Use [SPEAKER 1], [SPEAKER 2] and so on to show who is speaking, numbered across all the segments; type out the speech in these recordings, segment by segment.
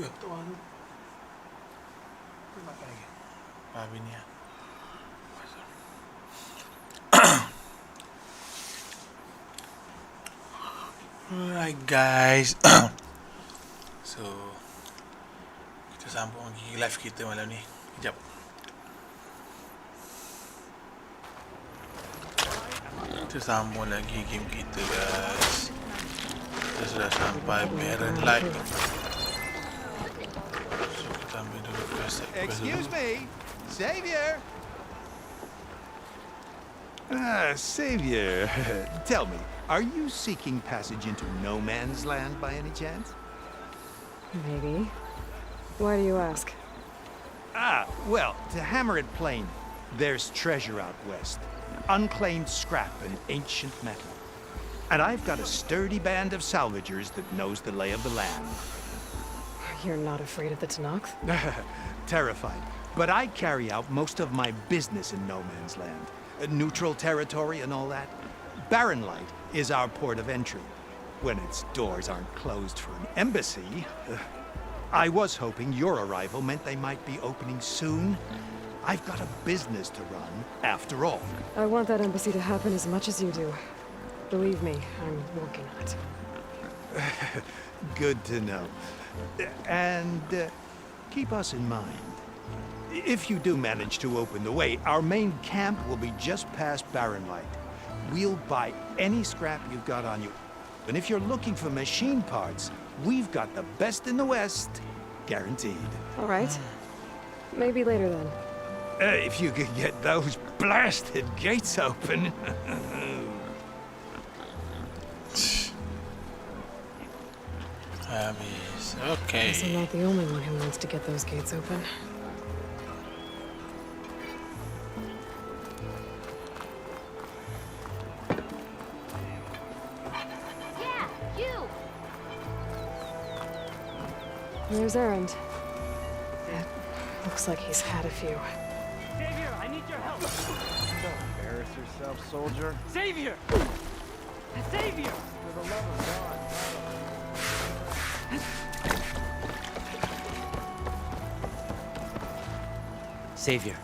[SPEAKER 1] Tuan. Makan lagi. Sabi niya. Alright guys. So kita sambung lagi live kita malam ni. Sekejap. Kita sambung lagi game kita guys. Kita sudah sampai Barren Light. So kita ambil dulu first quest
[SPEAKER 2] Excuse
[SPEAKER 1] dulu.
[SPEAKER 2] me, Savior. Savior, tell me, are you seeking passage into no man's land by any chance?
[SPEAKER 3] Maybe. Why do you ask?
[SPEAKER 2] Well, to hammer it plain, there's treasure out west. Unclaimed scrap and ancient metal. And I've got a sturdy band of salvagers that knows the lay of the land.
[SPEAKER 3] You're not afraid of the Tanakh?
[SPEAKER 2] Terrified. But I carry out most of my business in no man's land. Neutral territory and all that. Barren Light is our port of entry. When its doors aren't closed for an embassy. I was hoping your arrival meant they might be opening soon. I've got a business to run, after all.
[SPEAKER 3] I want that embassy to happen as much as you do. Believe me, I'm working on it.
[SPEAKER 2] Good to know. And keep us in mind. If you do manage to open the way, our main camp will be just past Barren Light. We'll buy any scrap you've got on you. And if you're looking for machine parts, we've got the best in the West, guaranteed.
[SPEAKER 3] All right. Maybe later then.
[SPEAKER 2] If you could get those blasted gates open.
[SPEAKER 1] Habis. Okay.
[SPEAKER 3] Guess I'm not the only one who wants to get those gates open.
[SPEAKER 4] Yeah, you!
[SPEAKER 3] There's Errand. It looks like he's had a few.
[SPEAKER 5] Savior, I need your help!
[SPEAKER 6] Don't embarrass yourself, soldier.
[SPEAKER 5] Savior! Savior!
[SPEAKER 6] For the love of God.
[SPEAKER 5] Savior,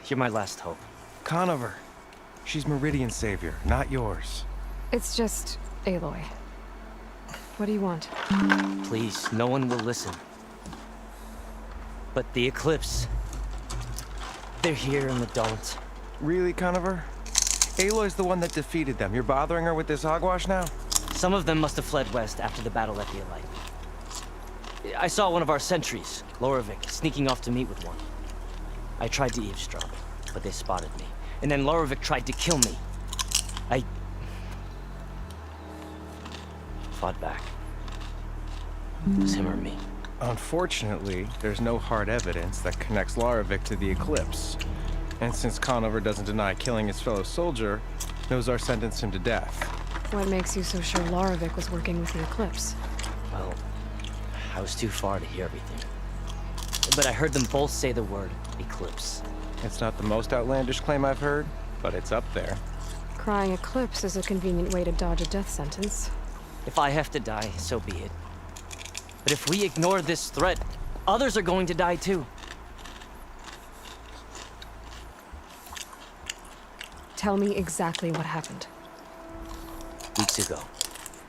[SPEAKER 5] you're my last hope.
[SPEAKER 6] Conover. She's Meridian's savior, not yours.
[SPEAKER 3] It's just Aloy. What do you want?
[SPEAKER 5] Please, no one will listen. But the Eclipse... they're here and the don't.
[SPEAKER 6] Really, Conover? Aloy's the one that defeated them. You're bothering her with this hogwash now?
[SPEAKER 5] Some of them must have fled west after the battle at the Aloy. I saw one of our sentries, Lorovic, sneaking off to meet with one. I tried to eavesdrop, but they spotted me. And then Lorovic tried to kill me. I... fought back. It was him or me.
[SPEAKER 6] Unfortunately, there's no hard evidence that connects Lorovic to the Eclipse. And since Conover doesn't deny killing his fellow soldier, Nozar sentenced him to death.
[SPEAKER 3] What makes you so sure Lorovic was working with the Eclipse?
[SPEAKER 5] Well, I was too far to hear everything. But I heard them both say the word Eclipse.
[SPEAKER 6] It's not the most outlandish claim I've heard, but it's up there.
[SPEAKER 3] Crying Eclipse is a convenient way to dodge a death sentence.
[SPEAKER 5] If I have to die, so be it. But if we ignore this threat, others are going to die too.
[SPEAKER 3] Tell me exactly what happened.
[SPEAKER 5] Weeks ago,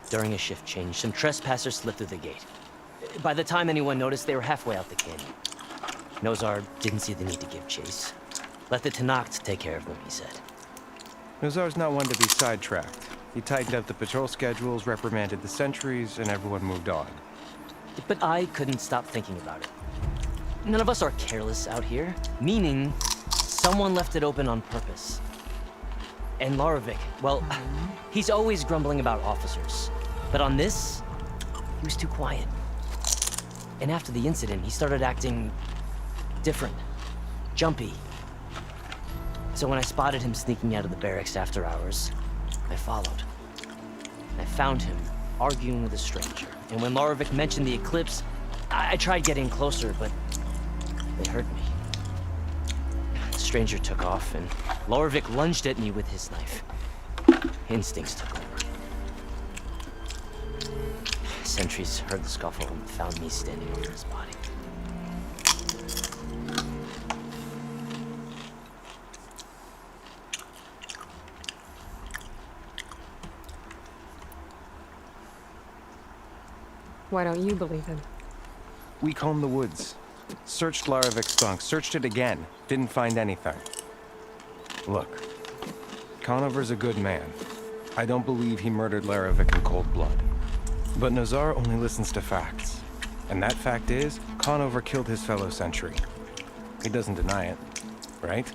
[SPEAKER 5] during a shift change, some trespassers slipped through the gate. By the time anyone noticed, they were halfway out the canyon. Nozar didn't see the need to give chase. Let the Tanakh take care of them, he said.
[SPEAKER 6] Nozar's not one to be sidetracked. He tightened up the patrol schedules, reprimanded the sentries, and everyone moved on.
[SPEAKER 5] But I couldn't stop thinking about it. None of us are careless out here, meaning someone left it open on purpose. And Lorovic, well, he's always grumbling about officers. But on this, he was too quiet. And after the incident, he started acting different, jumpy. So when I spotted him sneaking out of the barracks after hours, I followed. I found him arguing with a stranger. And when Lorovic mentioned the Eclipse, I tried getting closer, but they heard me. The stranger took off, and Lorovic lunged at me with his knife. Instincts took over. sentries heard the scuffle and found me standing over his body.
[SPEAKER 3] Why don't you believe him?
[SPEAKER 6] We combed the woods. Searched Laravic's bunk. Searched it again. Didn't find anything. Look. Conover's a good man. I don't believe he murdered Larovic in cold blood. But Nazar only listens to facts. And that fact is, Conover killed his fellow sentry. He doesn't deny it, right?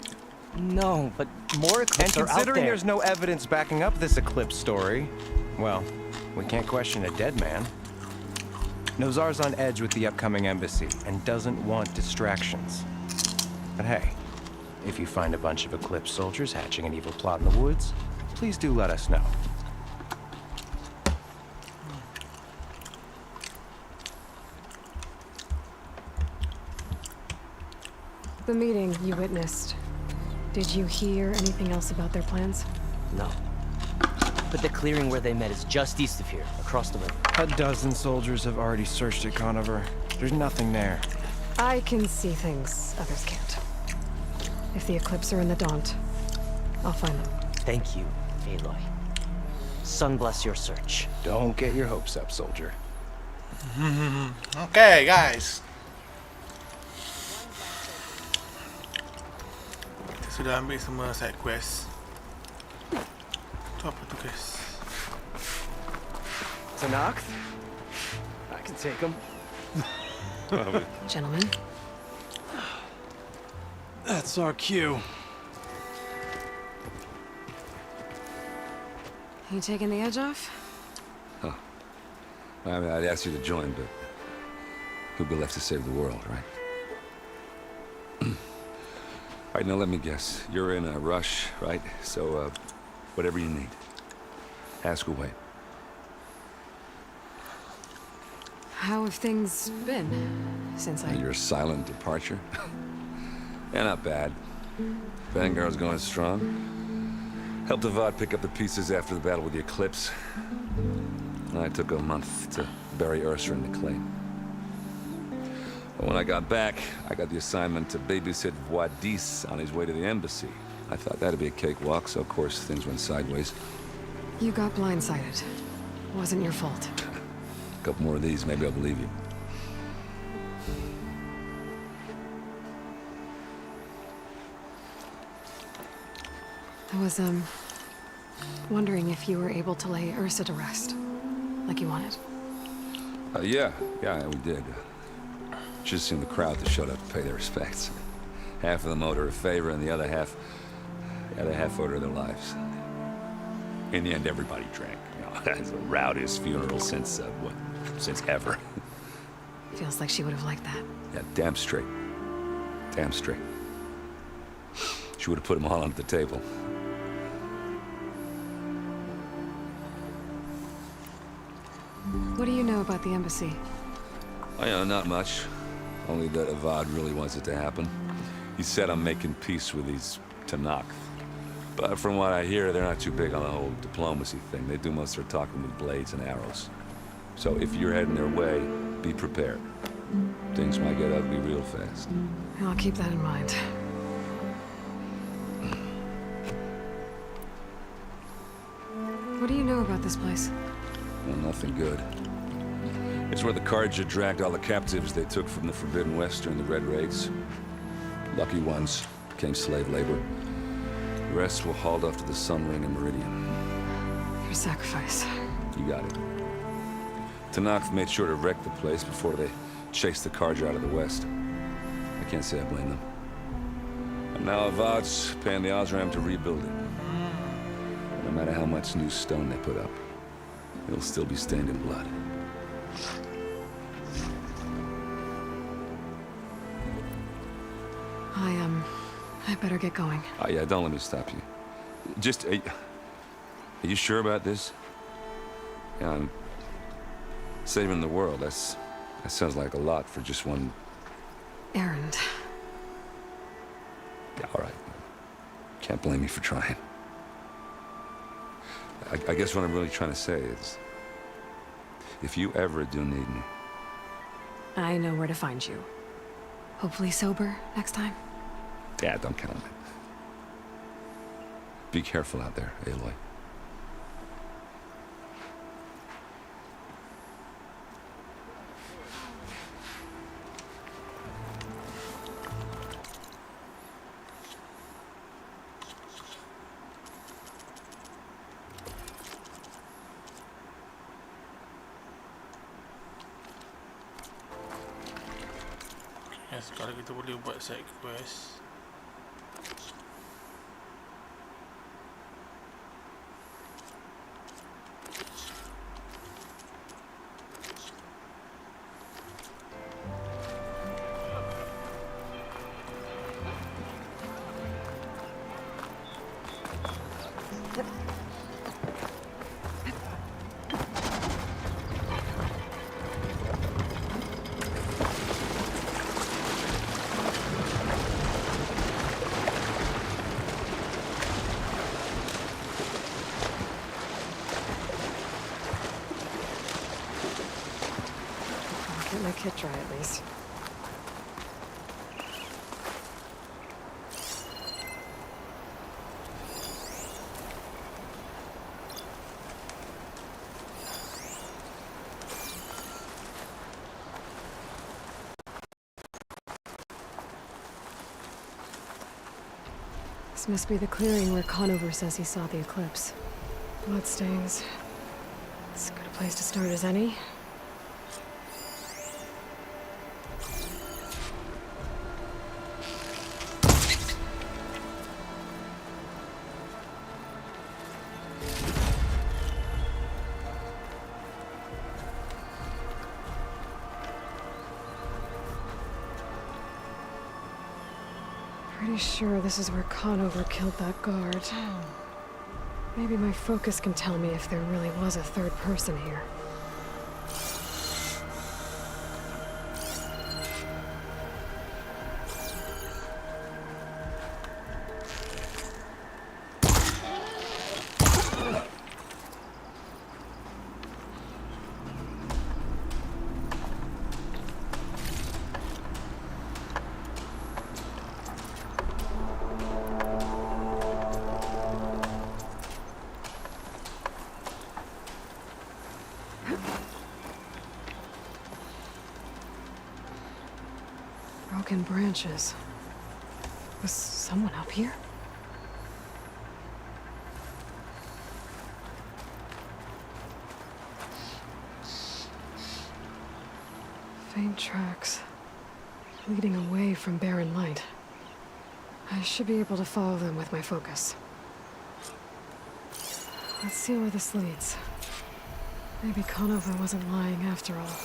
[SPEAKER 5] No, but more eclipses are out there.
[SPEAKER 6] And considering there's no evidence backing up this eclipse story, well, we can't question a dead man. Nozar's on edge with the upcoming embassy and doesn't want distractions. But hey, if you find a bunch of Eclipse soldiers hatching an evil plot in the woods, please do let us know.
[SPEAKER 3] The meeting you witnessed. Did you hear anything else about their plans?
[SPEAKER 5] No. But the clearing where they met is just east of here, across the river.
[SPEAKER 6] A dozen soldiers have already searched at Conover. There's nothing there.
[SPEAKER 3] I can see things others can't. If the Eclipse are in the Daunt, I'll find them.
[SPEAKER 5] Thank you, Aloy. Sun bless your search.
[SPEAKER 6] Don't get your hopes up, soldier.
[SPEAKER 1] Okay, guys. Kita sudah ambil semua side quest. Itu apa tu, guys?
[SPEAKER 2] Tanakh? I can take him.
[SPEAKER 3] Gentlemen,
[SPEAKER 2] That's our cue.
[SPEAKER 3] you taking the edge off?
[SPEAKER 7] I mean, I'd ask you to join, but who'd be left to save the world, right? All right, now let me guess. You're in a rush, right? So, whatever you need. Ask away.
[SPEAKER 3] How have things been since
[SPEAKER 7] Your silent departure? Yeah, not bad. Vanguard's going strong. Helped Avad pick up the pieces after the battle with the Eclipse. I took a month to bury Ursa in the claim. But when I got back, I got the assignment to babysit Voidis on his way to the embassy. I thought that'd be a cakewalk, so of course things went sideways.
[SPEAKER 3] You got blindsided. Wasn't your fault.
[SPEAKER 7] A couple more of these, maybe I'll believe you.
[SPEAKER 3] I was, wondering if you were able to lay Ursa to rest, like you wanted.
[SPEAKER 7] Yeah, we did. Just seemed the crowd that showed up to pay their respects. Half of them owed her a favor, and the other half owed her their lives. In the end, everybody drank. You know, that's the rowdiest funeral since ever.
[SPEAKER 3] Feels like she would have liked that.
[SPEAKER 7] Yeah, damn straight. Damn straight. She would have put them all onto the table.
[SPEAKER 3] What do you know about the embassy?
[SPEAKER 7] Oh, yeah, not much. Only that Avad really wants it to happen. He said I'm making peace with these Tanakh. But from what I hear, they're not too big on the whole diplomacy thing. They do most of their talking with blades and arrows. So if you're heading their way, be prepared. Things might get ugly real fast.
[SPEAKER 3] I'll keep that in mind. What do you know about this place?
[SPEAKER 7] Well, nothing good. It's where the Carja dragged all the captives they took from the Forbidden West during the Red Raids. Lucky ones became slave labor. The rest were hauled off to the Sun Ring and Meridian.
[SPEAKER 3] Your sacrifice.
[SPEAKER 7] You got it. Tanakh made sure to wreck the place before they chased the Carja out of the West. I can't say I blame them. And now Avad's paying the Osram to rebuild it. No matter how much new stone they put up, it'll still be stained in blood.
[SPEAKER 3] I better get going.
[SPEAKER 7] Oh, yeah, don't let me stop you. Just, are you sure about this? Yeah, I'm saving the world. That sounds like a lot for just one...
[SPEAKER 3] Errand.
[SPEAKER 7] Yeah, all right. Can't blame you for trying. I guess what I'm really trying to say is... if you ever do need me.
[SPEAKER 3] I know where to find you. Hopefully sober next time.
[SPEAKER 7] Yeah, don't count on it. Be careful out there, Aloy.
[SPEAKER 1] Sekarang kita boleh buat side quest.
[SPEAKER 3] Get my kit dry at least. This must be the clearing where Conover says he saw the eclipse. Bloodstains. As good a place to start as any. Pretty sure this is where Conover killed that guard. Maybe my focus can tell me if there really was a third person here. Broken branches. Was someone up here? Faint tracks, leading away from barren light. I should be able to follow them with my focus. Let's see where this leads. Maybe Conover wasn't lying after all.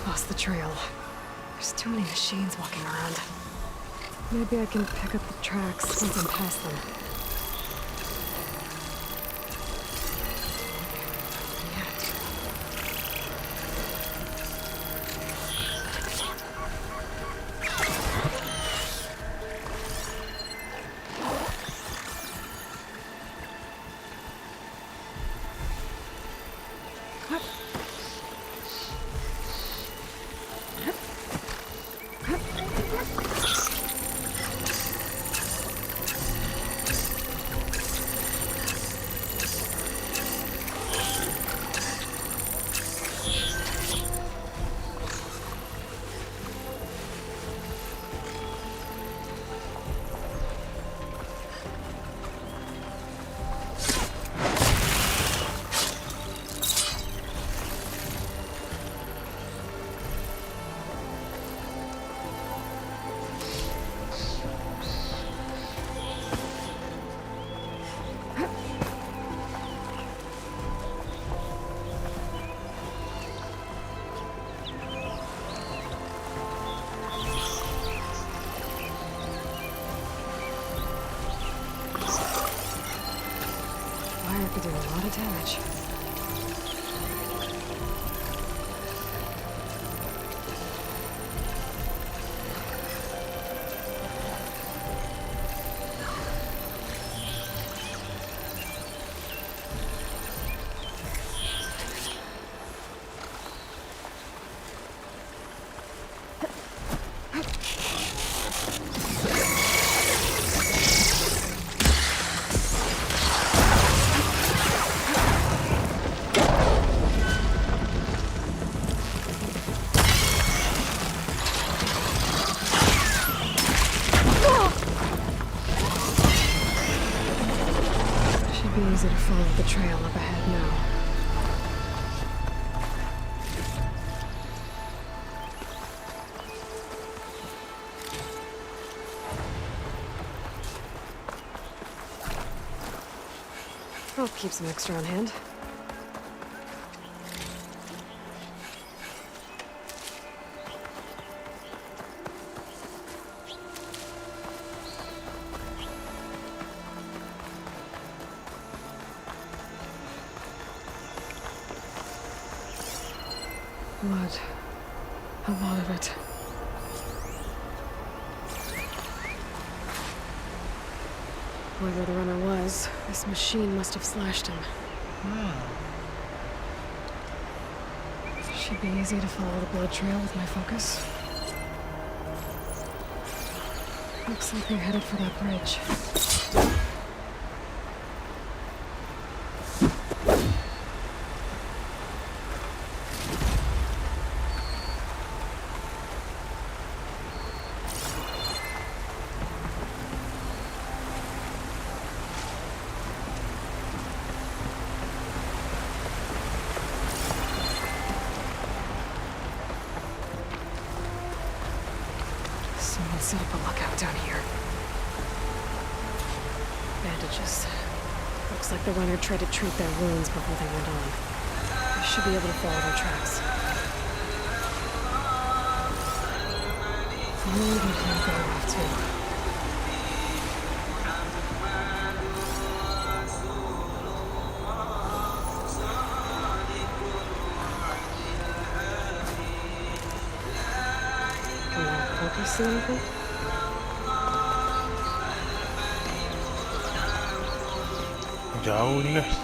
[SPEAKER 3] Lost the trail. There's too many machines walking around. Maybe I can pick up the tracks once I'm past them. fire could do a lot of damage. Should be easy to follow the trail up ahead now. I'll keep some extra on hand. Blood. A lot of it. Whoever the runner was, this machine must have slashed him. Should be easy to follow the blood trail with my focus. Looks like they're headed for that bridge. Someone set up a lookout down here. Bandages. Looks like the runner tried to treat their wounds before they went on. I should be able to follow their tracks. Where did he go off to? Can you see anything?
[SPEAKER 1] Jauh ni guys.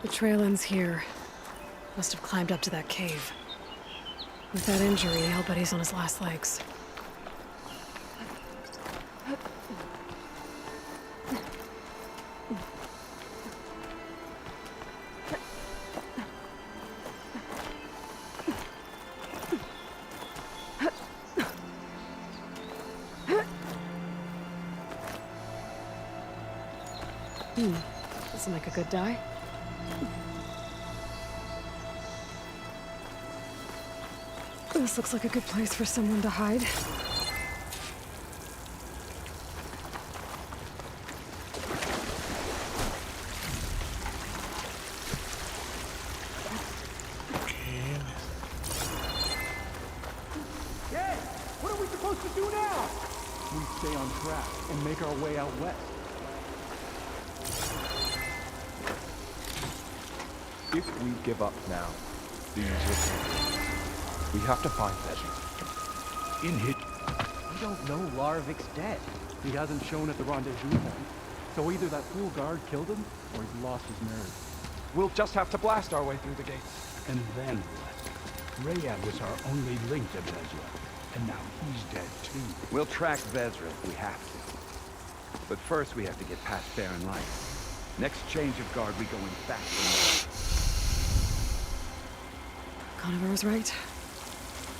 [SPEAKER 3] The trail ends here. Must have climbed up to that cave. With that injury, I'll bet he's on his last legs. Doesn't make a good die. This looks like a good place for someone to hide.
[SPEAKER 8] Hey, what are we supposed to do now? We stay on track and make our way out west. If we give up now, these will come. We have to find Bezra. In his... We don't know Larvik's dead. He hasn't shown at the rendezvous point. So either that fool guard killed him, or he's lost his nerve. We'll just have to blast our way through the gates.
[SPEAKER 9] And then what? Rayad was our only link to Bezra, and now he's dead too.
[SPEAKER 10] We'll track Vezra if we have to. But first we have to get past Barren Light. Next change of guard, we go in fast.
[SPEAKER 3] Conover was right.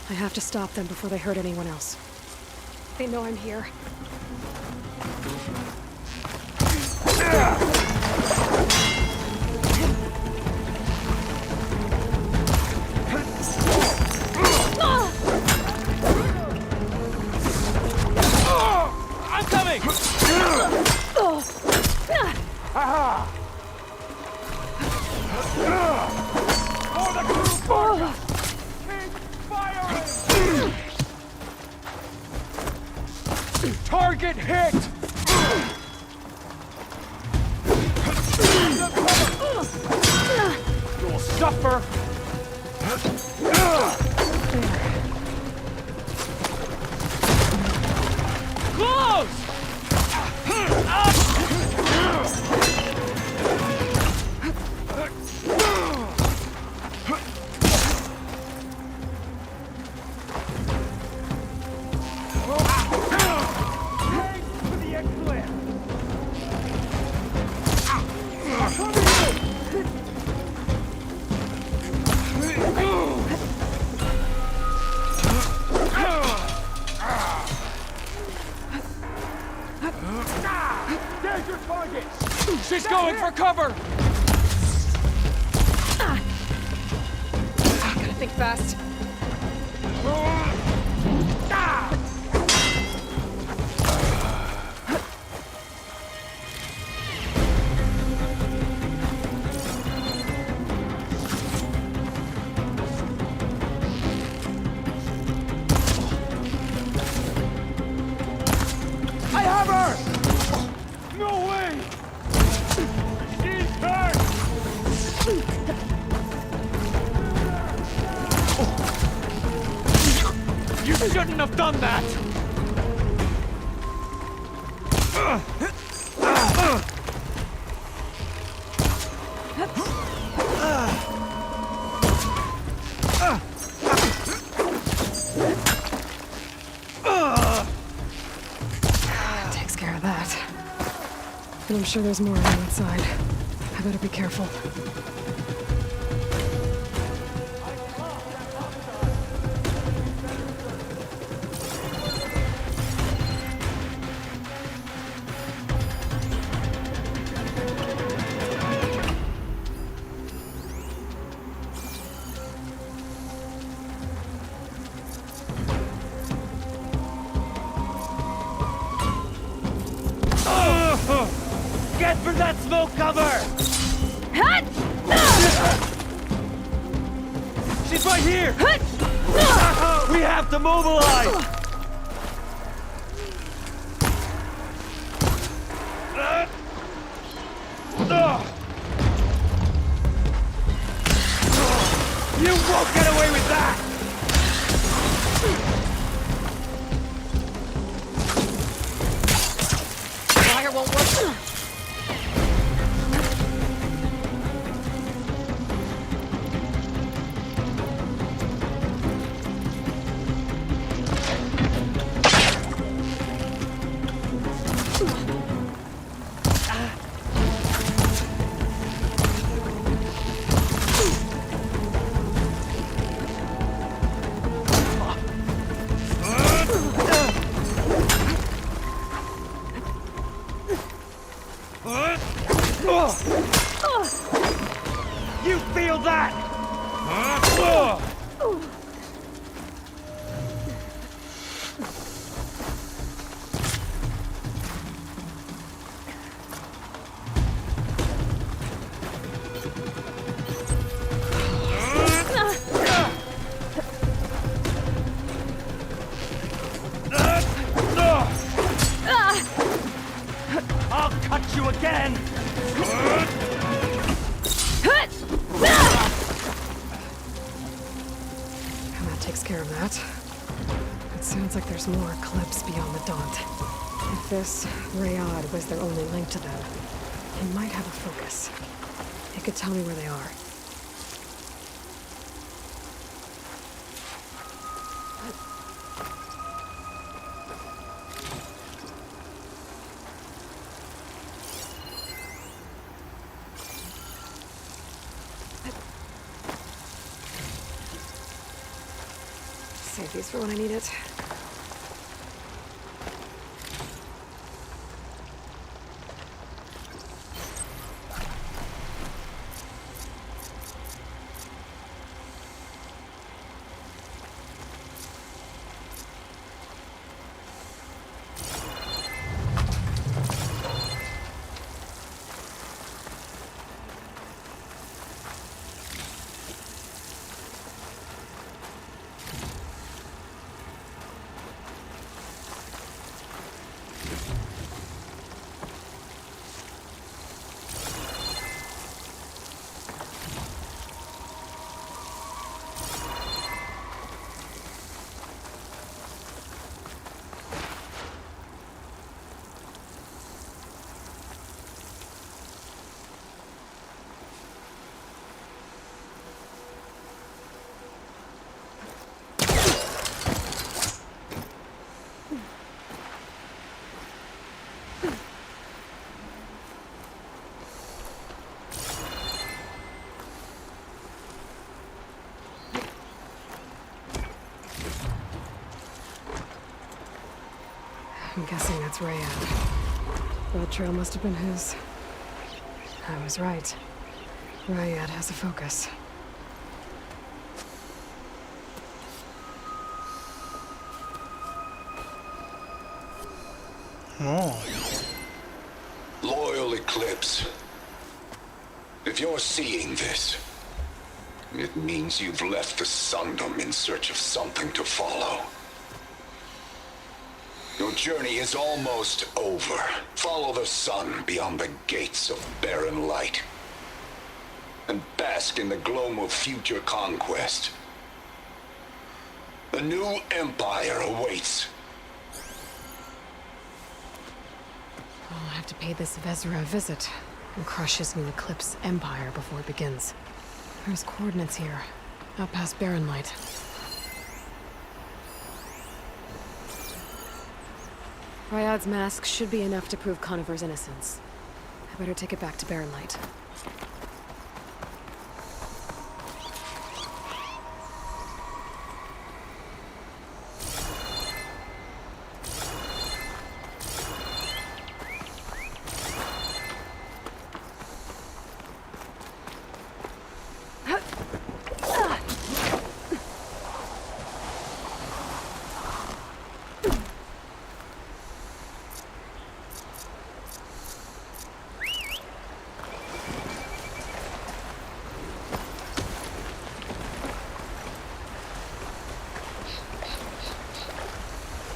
[SPEAKER 3] I have to stop them before they hurt anyone else. They know I'm here.
[SPEAKER 8] Target hit! You'll suffer! Close! There's your target! She's going for cover!
[SPEAKER 3] Gotta think fast.
[SPEAKER 8] I have her! No way! She's hurt! You shouldn't have done that!
[SPEAKER 3] Takes care of that. And I'm sure there's more on the inside. I better be careful.
[SPEAKER 5] Get for that smoke cover! She's right here! We have to mobilize! You won't get away with that!
[SPEAKER 3] Fire won't work.
[SPEAKER 5] You feel that? I'll cut you again!
[SPEAKER 3] And that takes care of that. It sounds like there's more clips beyond the Daunt. If this Rayad was their only link to them, he might have a focus. It could tell me where they are. Save these for when I need it. I'm guessing that's Rayad. That trail must have been his. I was right. Rayad has a focus.
[SPEAKER 1] Oh.
[SPEAKER 11] Loyal Eclipse. If you're seeing this, it means you've left the Sundom in search of something to follow. Your journey is almost over. Follow the sun beyond the gates of barren light, and bask in the gloam of future conquest. A new empire awaits.
[SPEAKER 3] I'll have to pay this Vezra a visit and crush his new Eclipse empire before it begins. There's coordinates here, out past Barren Light. Ryad's mask should be enough to prove Conover's innocence. I better take it back to Barren Light.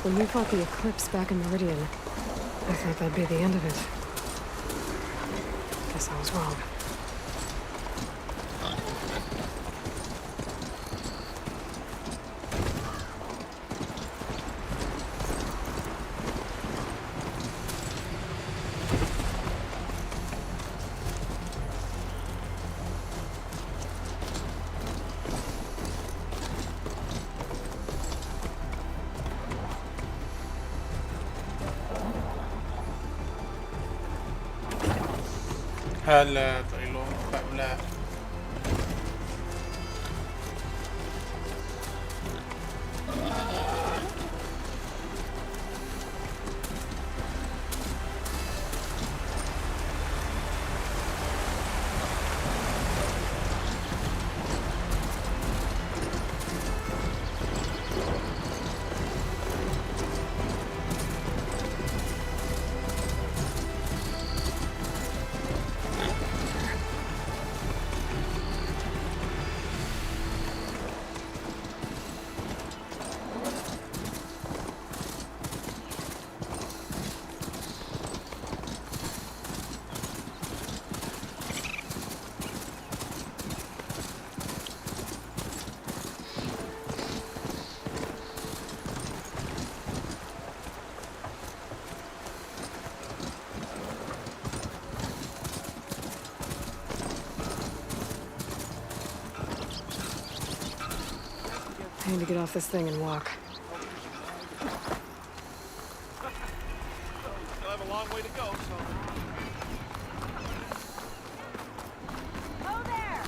[SPEAKER 3] When we fought the Eclipse back in Meridian, I thought that'd be the end of it. Guess I was wrong.
[SPEAKER 1] هلا طيلون قبله. I need to get off this thing and walk.
[SPEAKER 8] Still have a long way to go, so...
[SPEAKER 4] Oh, there!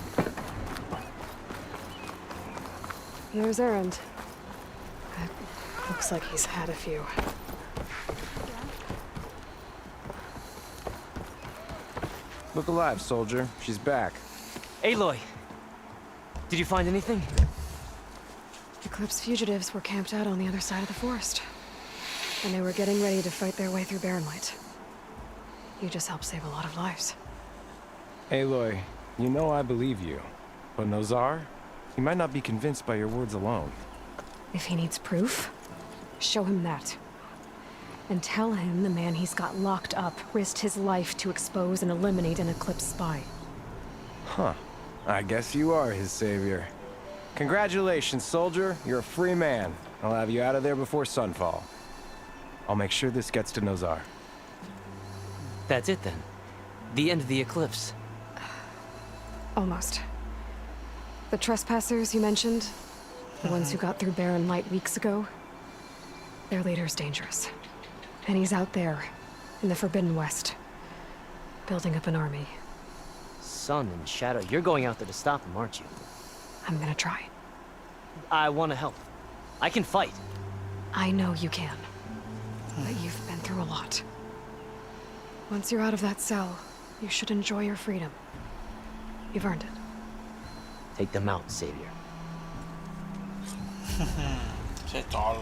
[SPEAKER 3] There's Erend. It looks like he's had a few.
[SPEAKER 6] Look alive, soldier. She's back.
[SPEAKER 5] Aloy! Did you find anything?
[SPEAKER 3] Eclipse fugitives were camped out on the other side of the forest. And they were getting ready to fight their way through Barren Light. You just helped save a lot of lives.
[SPEAKER 6] Aloy, you know I believe you. But Nozar? He might not be convinced by your words alone.
[SPEAKER 3] If he needs proof, show him that. And tell him the man he's got locked up risked his life to expose and eliminate an Eclipse spy.
[SPEAKER 6] Huh. I guess you are his savior. Congratulations, soldier. You're a free man. I'll have you out of there before sunfall. I'll make sure this gets to Nozar.
[SPEAKER 5] That's it then. The end of the Eclipse.
[SPEAKER 3] Almost. The trespassers you mentioned, the ones who got through Barren Light weeks ago, their leader's dangerous. And he's out there, in the Forbidden West, building up an army.
[SPEAKER 5] Sun and Shadow, you're going out there to stop him, aren't you?
[SPEAKER 3] I'm gonna try.
[SPEAKER 5] I want to help. I can fight.
[SPEAKER 3] I know you can. but you've been through a lot. Once you're out of that cell, you should enjoy your freedom. You've earned it.
[SPEAKER 5] Take them out, Savior.
[SPEAKER 1] Saya tol.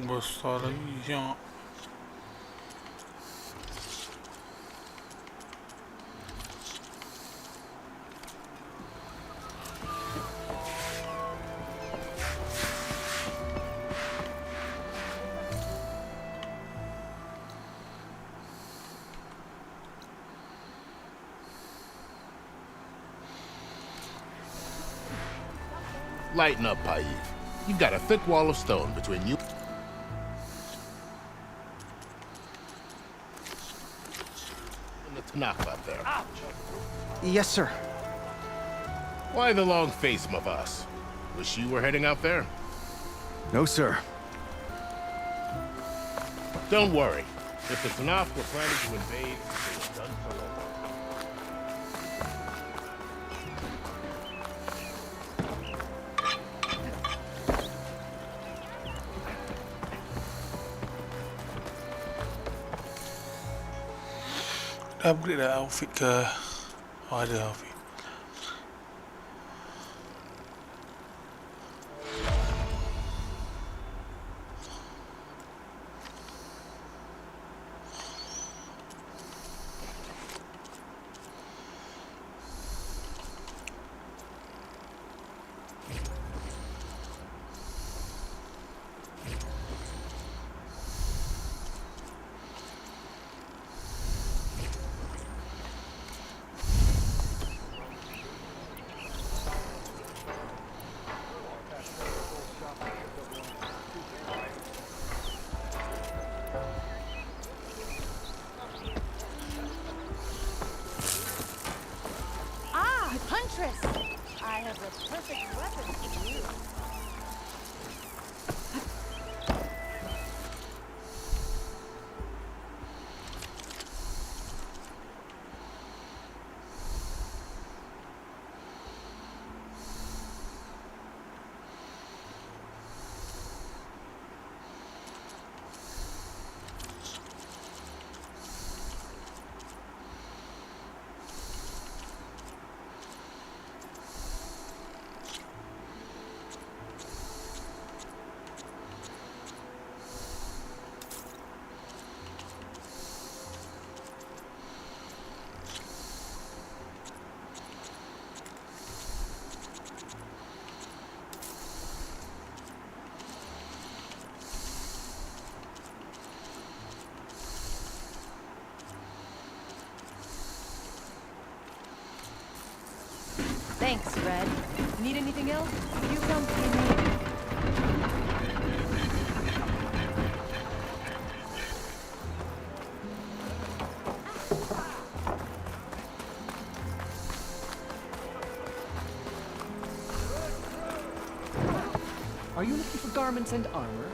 [SPEAKER 1] Besar lagi siap.
[SPEAKER 12] Lighten up, Pai. You've got a thick wall of stone between you and the Tanakh up there.
[SPEAKER 2] Yes, sir.
[SPEAKER 12] Why the long face, Mavas? Wish you were heading out there?
[SPEAKER 2] No, sir.
[SPEAKER 12] Don't worry. If the Tanakh were planning to invade, they would have done so long.
[SPEAKER 1] Upgrade dah outfit ke? Oh, ada outfit.
[SPEAKER 4] Huntress! I have the perfect weapon for you. Thanks, Red. Need anything else? You come see me.
[SPEAKER 13] Are you looking for garments and armor?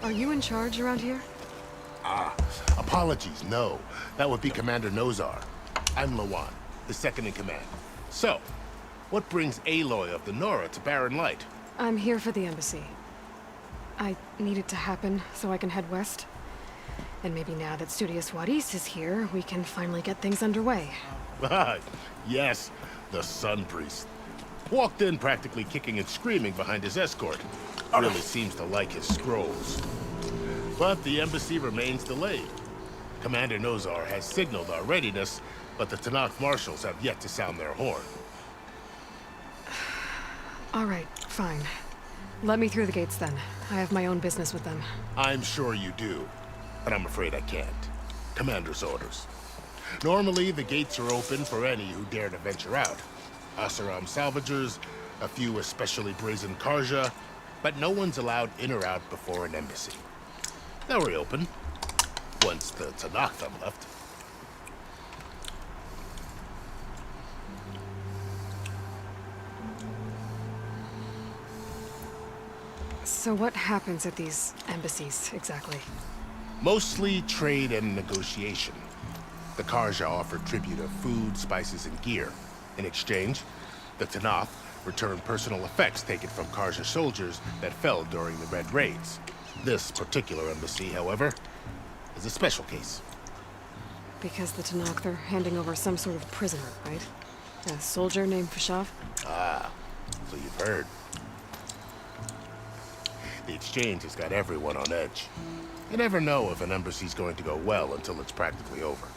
[SPEAKER 3] Are you in charge around here?
[SPEAKER 12] Apologies, no. That would be Commander Nozar. I'm Lawan, the second in command. So, what brings Aloy of the Nora to Barren Light?
[SPEAKER 3] I'm here for the embassy. I need it to happen so I can head west. And maybe now that Studious Wadis is here, we can finally get things underway.
[SPEAKER 12] Yes, the Sun Priest. Walked in practically kicking and screaming behind his escort. Really seems to like his scrolls. But the embassy remains delayed. Commander Nozar has signaled our readiness, but the Tanakh marshals have yet to sound their horn.
[SPEAKER 3] All right, fine. Let me through the gates then. I have my own business with them.
[SPEAKER 12] I'm sure you do, but I'm afraid I can't. Commander's orders. Normally, the gates are open for any who dare to venture out. Asaram salvagers, a few especially brazen Karja, but no one's allowed in or out before an embassy. They'll reopen, once the Tanakh have left.
[SPEAKER 3] So what happens at these embassies, exactly?
[SPEAKER 12] Mostly trade and negotiation. The Karja offer tribute of food, spices, and gear. In exchange, the Tanakh return personal effects taken from Karja soldiers that fell during the Red Raids. This particular embassy, however, is a special case.
[SPEAKER 3] Because the Tanakh, they're handing over some sort of prisoner, right? A soldier named Fashav?
[SPEAKER 12] Ah, so you've heard. The exchange has got everyone on edge. You never know if an embassy's going to go well until it's practically over.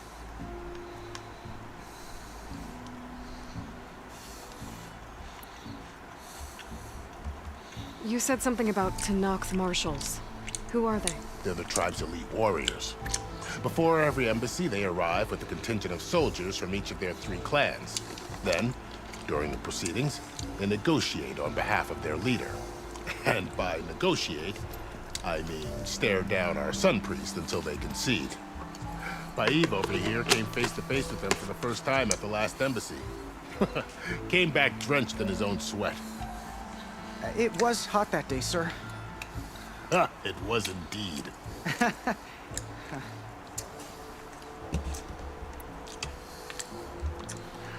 [SPEAKER 3] You said something about Tanakh marshals. Who are they?
[SPEAKER 12] They're the tribe's elite warriors. Before every embassy, they arrive with a contingent of soldiers from each of their 3 clans. Then, during the proceedings, they negotiate on behalf of their leader. And by negotiate, I mean stare down our Sun Priest until they concede. Baib over here came face to face with them for the first time at the last embassy. Came back drenched in his own sweat.
[SPEAKER 14] It was hot that day, sir.
[SPEAKER 12] It was indeed.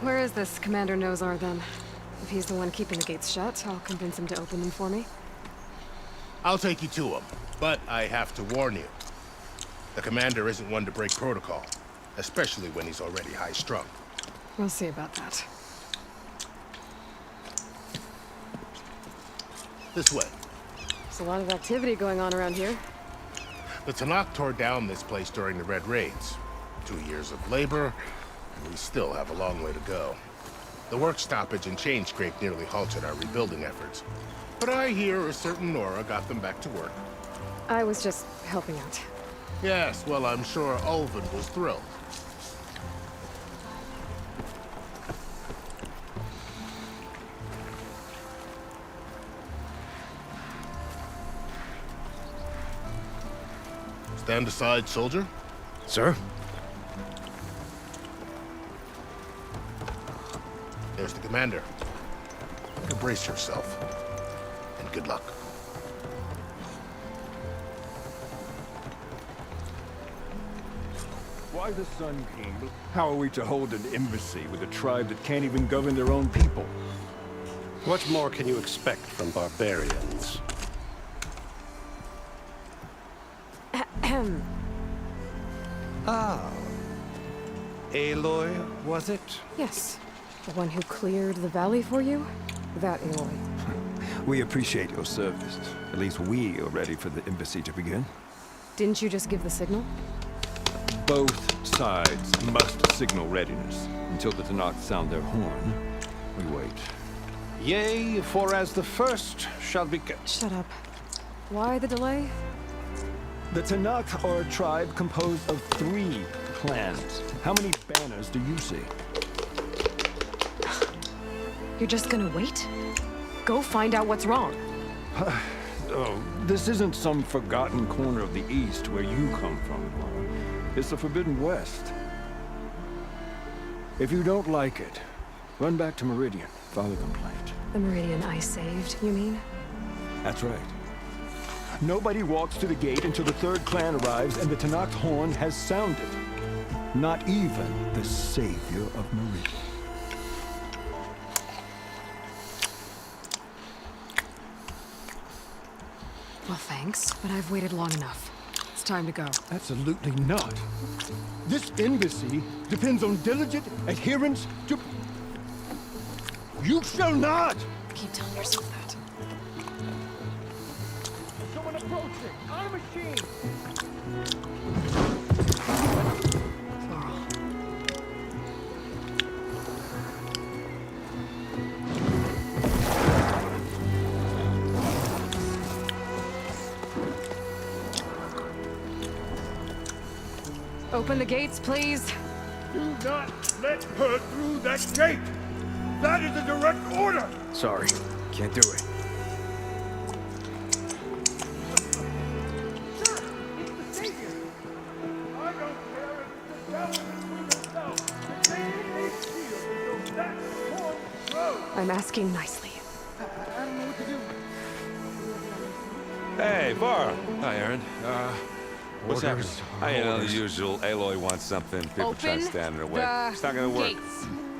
[SPEAKER 3] Where is this Commander Nozar, then? If he's the one keeping the gates shut, I'll convince him to open them for me.
[SPEAKER 12] I'll take you to him, but I have to warn you. The commander isn't one to break protocol, especially when he's already high-strung.
[SPEAKER 3] We'll see about that.
[SPEAKER 12] This way.
[SPEAKER 3] There's a lot of activity going on around here.
[SPEAKER 12] The Tanakh tore down this place during the Red Raids. 2 years of labor, and we still have a long way to go. The work stoppage and chain scrape nearly halted our rebuilding efforts. But I hear a certain Nora got them back to work.
[SPEAKER 3] I was just helping out.
[SPEAKER 12] Yes, well, I'm sure Ulvin was thrilled. Stand aside, soldier.
[SPEAKER 6] Sir?
[SPEAKER 12] There's the commander. Brace yourself. And good luck.
[SPEAKER 9] Why the Sun King? How are we to hold an embassy with a tribe that can't even govern their own people?
[SPEAKER 15] What more can you expect from barbarians?
[SPEAKER 2] Oh. Aloy, was it?
[SPEAKER 3] Yes. The one who cleared the valley for you? That Aloy.
[SPEAKER 9] We appreciate your service. At least we are ready for the embassy to begin.
[SPEAKER 3] Didn't you just give the signal?
[SPEAKER 9] Both sides must signal readiness. Until the Tanakh sound their horn, we wait.
[SPEAKER 15] Yea, for as the first shall be kept.
[SPEAKER 3] Shut up. Why the delay?
[SPEAKER 9] The Tanakh are a tribe composed of 3 clans. How many banners do you see?
[SPEAKER 3] You're just gonna wait? Go find out what's wrong.
[SPEAKER 9] Oh, this isn't some forgotten corner of the East where you come from. It's the Forbidden West. If you don't like it, run back to Meridian, file a complaint.
[SPEAKER 3] The Meridian I saved, you mean?
[SPEAKER 9] That's right. Nobody walks to the gate until the third clan arrives and the Tanakh horn has sounded. Not even the savior of Meridian.
[SPEAKER 3] Well, thanks, but I've waited long enough. It's time to go.
[SPEAKER 9] Absolutely not. This embassy depends on diligent adherence to... You shall not!
[SPEAKER 3] Keep telling yourself that.
[SPEAKER 9] Someone approaching! On a machine!
[SPEAKER 3] Laurel. Open the gates, please.
[SPEAKER 9] Do not let her through that gate! That is a direct order!
[SPEAKER 10] Sorry, can't do it.
[SPEAKER 3] I'm asking nicely.
[SPEAKER 7] Hey, Var.
[SPEAKER 6] Hi, Aaron. What's happening?
[SPEAKER 7] I know the usual. Aloy wants something. People try to stand in her way. It's not gonna work.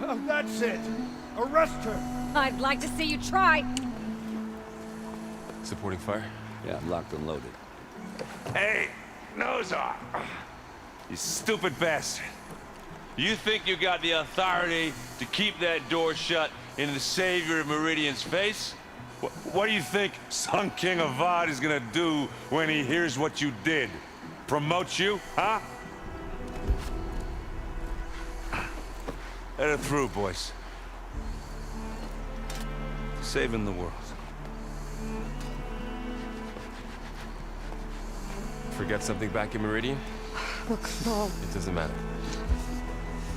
[SPEAKER 9] Oh, that's it! Arrest her!
[SPEAKER 4] I'd like to see you try.
[SPEAKER 6] Supporting fire?
[SPEAKER 7] Yeah, I'm locked and loaded. Hey, nose off! You stupid bastard. You think you got the authority to keep that door shut in the savior of Meridian's face? What do you think Sun King Avad is gonna do when he hears what you did? Promote you, huh? Let her through, boys. Saving the world.
[SPEAKER 6] Forget something back in Meridian?
[SPEAKER 3] Look, no.
[SPEAKER 6] It doesn't matter.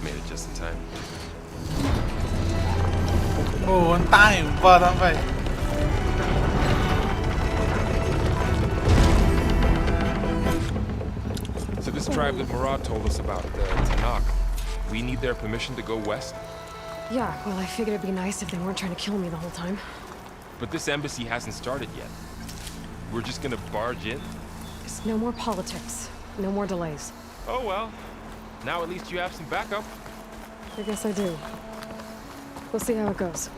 [SPEAKER 6] Made it just in time.
[SPEAKER 1] โอ้มันตายผมว่าทำไป
[SPEAKER 16] So this tribe that Murad told us about, the Tanakh, we need their permission to go west?
[SPEAKER 3] Yeah, well, I figured it'd be nice if they weren't trying to kill me the whole time.
[SPEAKER 16] But this embassy hasn't started yet. We're just gonna barge in?
[SPEAKER 3] Just no more politics. No more delays.
[SPEAKER 16] Oh well. Now at least you have some backup.
[SPEAKER 3] I guess I do. We'll see how it goes.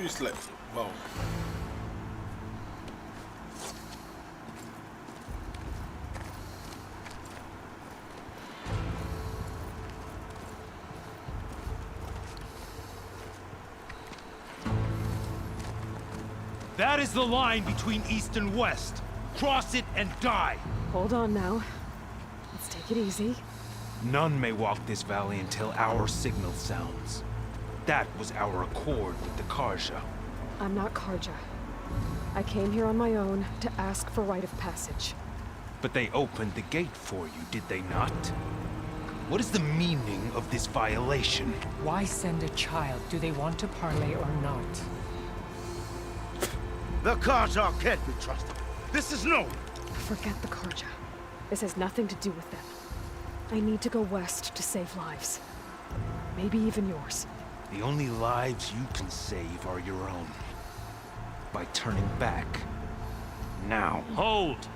[SPEAKER 1] Just like, wow.
[SPEAKER 2] That is the line between East and West. Cross it and die.
[SPEAKER 3] Hold on now. Let's take it easy.
[SPEAKER 2] None may walk this valley until our signal sounds. That was our accord with the Karja.
[SPEAKER 3] I'm not Karja. I came here on my own to ask for rite of passage.
[SPEAKER 2] But they opened the gate for you, did they not? What is the meaning of this violation?
[SPEAKER 13] Why send a child? Do they want to parley or not?
[SPEAKER 12] The Karja can't be trusted. This is known.
[SPEAKER 3] Forget the Karja. This has nothing to do with them. I need to go west to save lives. Maybe even yours.
[SPEAKER 2] The only lives you can save are your own. By turning back. Now.
[SPEAKER 17] Hold!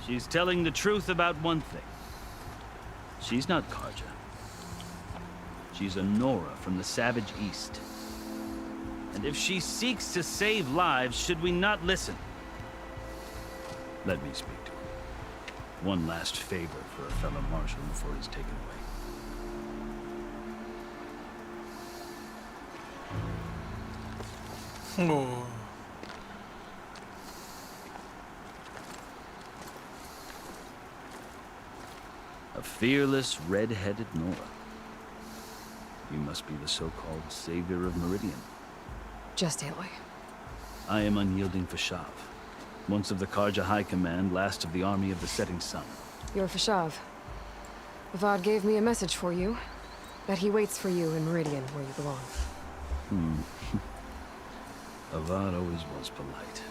[SPEAKER 17] She's telling the truth about one thing. She's not Karja. She's a Nora from the Savage East. And if she seeks to save lives, should we not listen? Let me speak to her. One last favor for a fellow marshal before he's taken away.
[SPEAKER 1] Oh.
[SPEAKER 17] A fearless, red-headed Nora. You must be the so-called savior of Meridian.
[SPEAKER 3] Just Aloy.
[SPEAKER 17] I am unyielding Fashav. Once of the Karja High Command, last of the army of the Setting Sun.
[SPEAKER 3] You're Fashav. Avad gave me a message for you. That he waits for you in Meridian, where you belong.
[SPEAKER 17] Avad always was polite.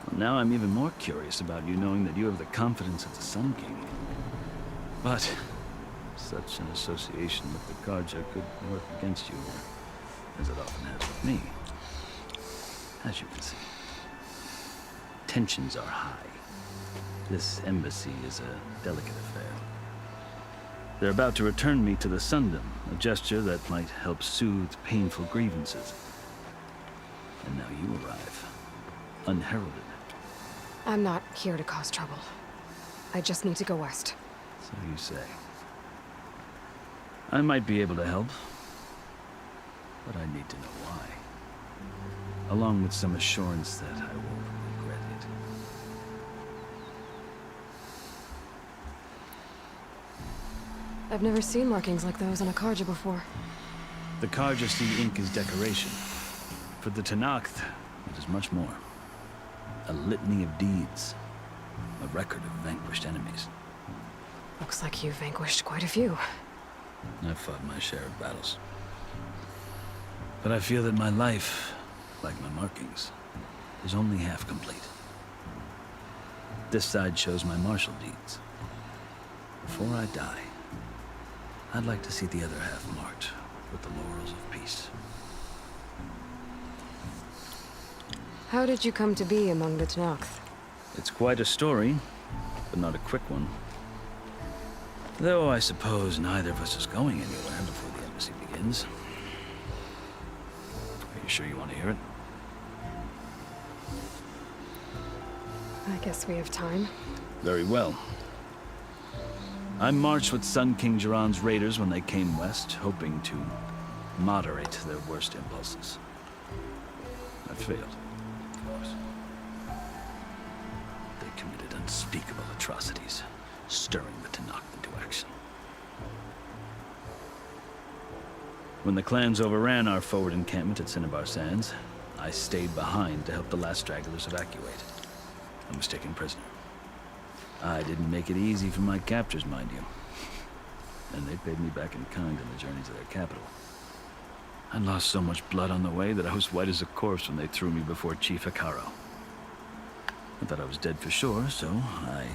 [SPEAKER 17] Well, now I'm even more curious about you knowing that you have the confidence of the Sun King. But Such an association with the Karja could work against you, as it often has with me. As you can see, tensions are high. This embassy is a delicate affair. They're about to return me to the Sundom, a gesture that might help soothe painful grievances. And now you arrive, unheralded.
[SPEAKER 3] I'm not here to cause trouble. I just need to go west.
[SPEAKER 17] So you say. I might be able to help, but I need to know why. Along with some assurance that I won't regret it.
[SPEAKER 3] I've never seen markings like those on a Karja before.
[SPEAKER 17] The Karja see ink as decoration. For the Tenakth, it is much more. A litany of deeds. A record of vanquished enemies.
[SPEAKER 3] Looks like you vanquished quite a few.
[SPEAKER 17] I've fought my share of battles. But I feel that my life, like my markings, is only half complete. This side shows my martial deeds. Before I die, I'd like to see the other half marked with the laurels of peace.
[SPEAKER 3] How did you come to be among the Tenakth?
[SPEAKER 17] It's quite a story, but not a quick one. Though I suppose neither of us is going anywhere before the embassy begins. Are you sure you want to hear it?
[SPEAKER 3] I guess we have time.
[SPEAKER 17] Very well. I marched with Sun King Jiran's raiders when they came west, hoping to moderate their worst impulses. I failed, of course. They committed unspeakable atrocities, stirring the Tenakth into action. When the clans overran our forward encampment at Cinnabar Sands, I stayed behind to help the last stragglers evacuate. I was taken prisoner. I didn't make it easy for my captors, mind you. And they paid me back in kind on the journey to their capital. I lost so much blood on the way that I was white as a corpse when they threw me before Chief Hikaro. I thought I was dead for sure, so I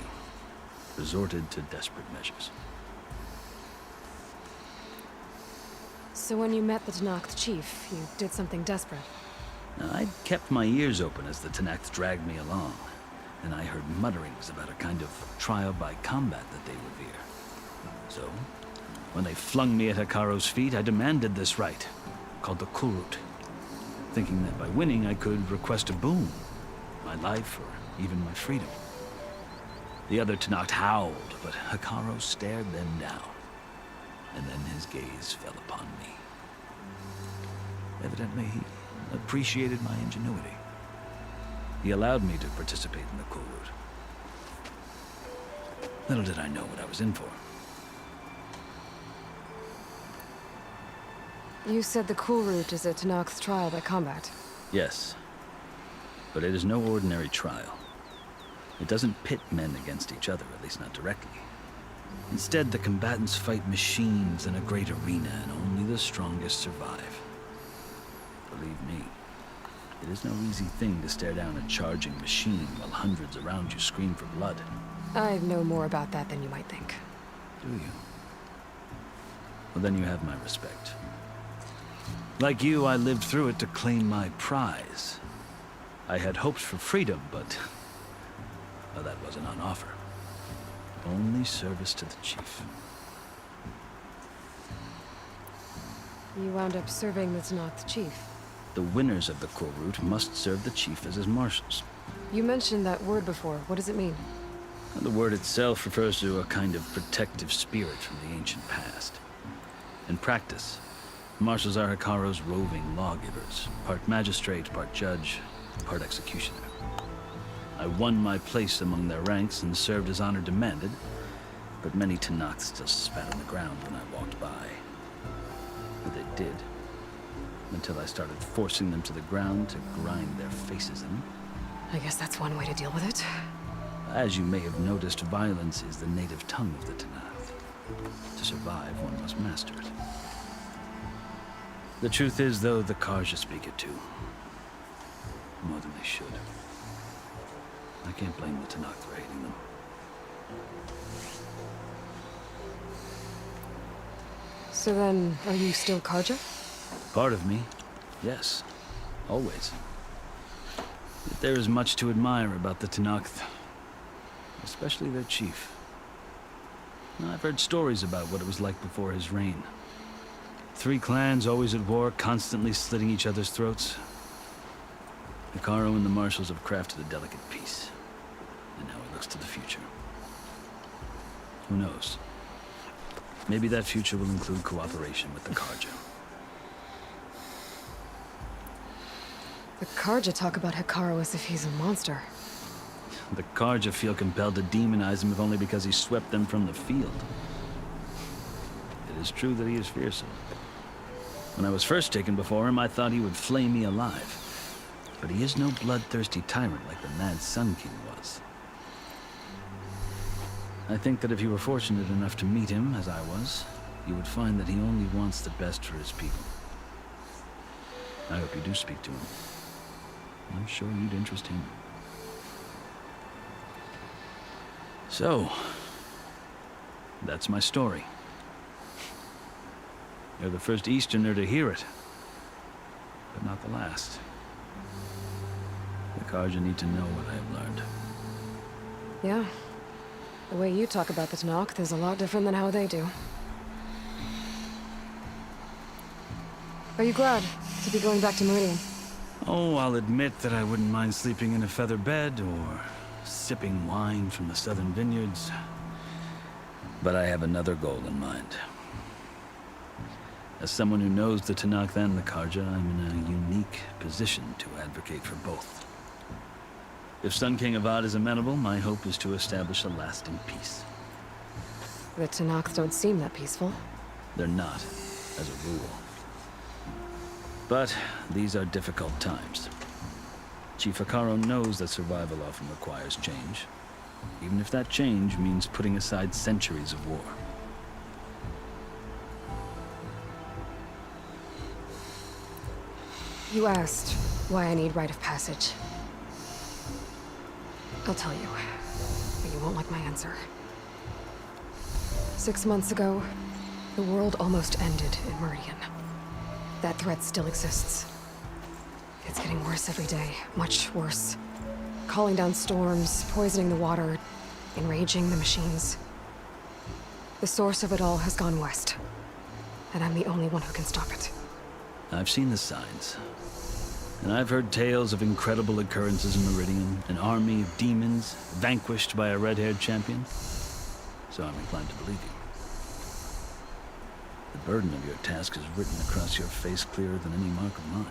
[SPEAKER 17] resorted to desperate measures.
[SPEAKER 3] So when you met the Tenakth chief, you did something desperate.
[SPEAKER 17] Now, I'd kept my ears open as the Tenakth dragged me along, and I heard mutterings about a kind of trial by combat that they revere. So, when they flung me at Hikaro's feet, I demanded this right, called the Kulrut, thinking that by winning I could request a boon, my life or even my freedom. The other Tenakth howled, but Hikaro stared them down, and then his gaze fell upon me. Evidently, he appreciated my ingenuity. He allowed me to participate in the Kulrut. Little did I know what I was in for.
[SPEAKER 3] You said the Kulrut is a Tenakth's trial by combat.
[SPEAKER 17] Yes, but it is no ordinary trial. It doesn't pit men against each other, at least not directly. Instead, the combatants fight machines in a great arena, and only the strongest survive. Believe me, it is no easy thing to stare down a charging machine while hundreds around you scream for blood.
[SPEAKER 3] I know more about that than you might think.
[SPEAKER 17] Do you? Well, then you have my respect. Like you, I lived through it to claim my prize. I had hopes for freedom, but well, that wasn't on offer. Only service to the chief.
[SPEAKER 3] You wound up serving the Tenakth chief.
[SPEAKER 17] The winners of the Kulrut must serve the chief as his marshals.
[SPEAKER 3] You mentioned that word before. What does it mean?
[SPEAKER 17] The word itself refers to a kind of protective spirit from the ancient past. In practice, marshals are Hikaro's roving lawgivers, part magistrate, part judge, part executioner. I won my place among their ranks and served as honor demanded, but many Tenakth still spat on the ground when I walked by. But they did, until I started forcing them to the ground to grind their faces in.
[SPEAKER 3] I guess that's one way to deal with it.
[SPEAKER 17] As you may have noticed, violence is the native tongue of the Tenakth. To survive, one must master it. The truth is, though, the Karja speak it too. More than they should. I can't blame the Tenakth for hating them.
[SPEAKER 3] So then, are you still Karja?
[SPEAKER 17] Part of me, yes. Always. Yet there is much to admire about the Tenakth. Especially their chief. I've heard stories about what it was like before his reign. 3 clans always at war, constantly slitting each other's throats. Hekarro and the marshals have crafted a delicate peace. And now he looks to the future. Who knows? Maybe that future will include cooperation with the Karja.
[SPEAKER 3] The Karja talk about Hekarro as if he's a monster.
[SPEAKER 17] The Karja feel compelled to demonize him if only because he swept them from the field. It is true that he is fearsome. When I was first taken before him, I thought he would flay me alive. But he is no bloodthirsty tyrant like the Mad Sun King was. I think that if you were fortunate enough to meet him, as I was, you would find that he only wants the best for his people. I hope you do speak to him. I'm sure you'd interest him. So, that's my story. You're the first Easterner to hear it, but not the last. The Karja need to know what I have learned.
[SPEAKER 3] Yeah. The way you talk about the Tenakth is a lot different than how they do. Are you glad to be going back to Meridian?
[SPEAKER 17] Oh, I'll admit that I wouldn't mind sleeping in a feather bed or sipping wine from the southern vineyards. But I have another goal in mind. As someone who knows the Tenakth and the Karja, I'm in a unique position to advocate for both. If Sun King Avad is amenable, my hope is to establish a lasting peace.
[SPEAKER 3] The Tenakth don't seem that peaceful.
[SPEAKER 17] They're not, as a rule. But these are difficult times. Chief Hekarro knows that survival often requires change, even if that change means putting aside centuries of war.
[SPEAKER 3] You asked why I need rite of passage. I'll tell you, but you won't like my answer. 6 months ago, the world almost ended in Meridian. That threat still exists. It's getting worse every day, much worse. Calling down storms, poisoning the water, enraging the machines. The source of it all has gone west, and I'm the only one who can stop it.
[SPEAKER 17] I've seen the signs. And I've heard tales of incredible occurrences in Meridian, an army of demons vanquished by a red-haired champion. So I'm inclined to believe you. The burden of your task is written across your face clearer than any mark of mine.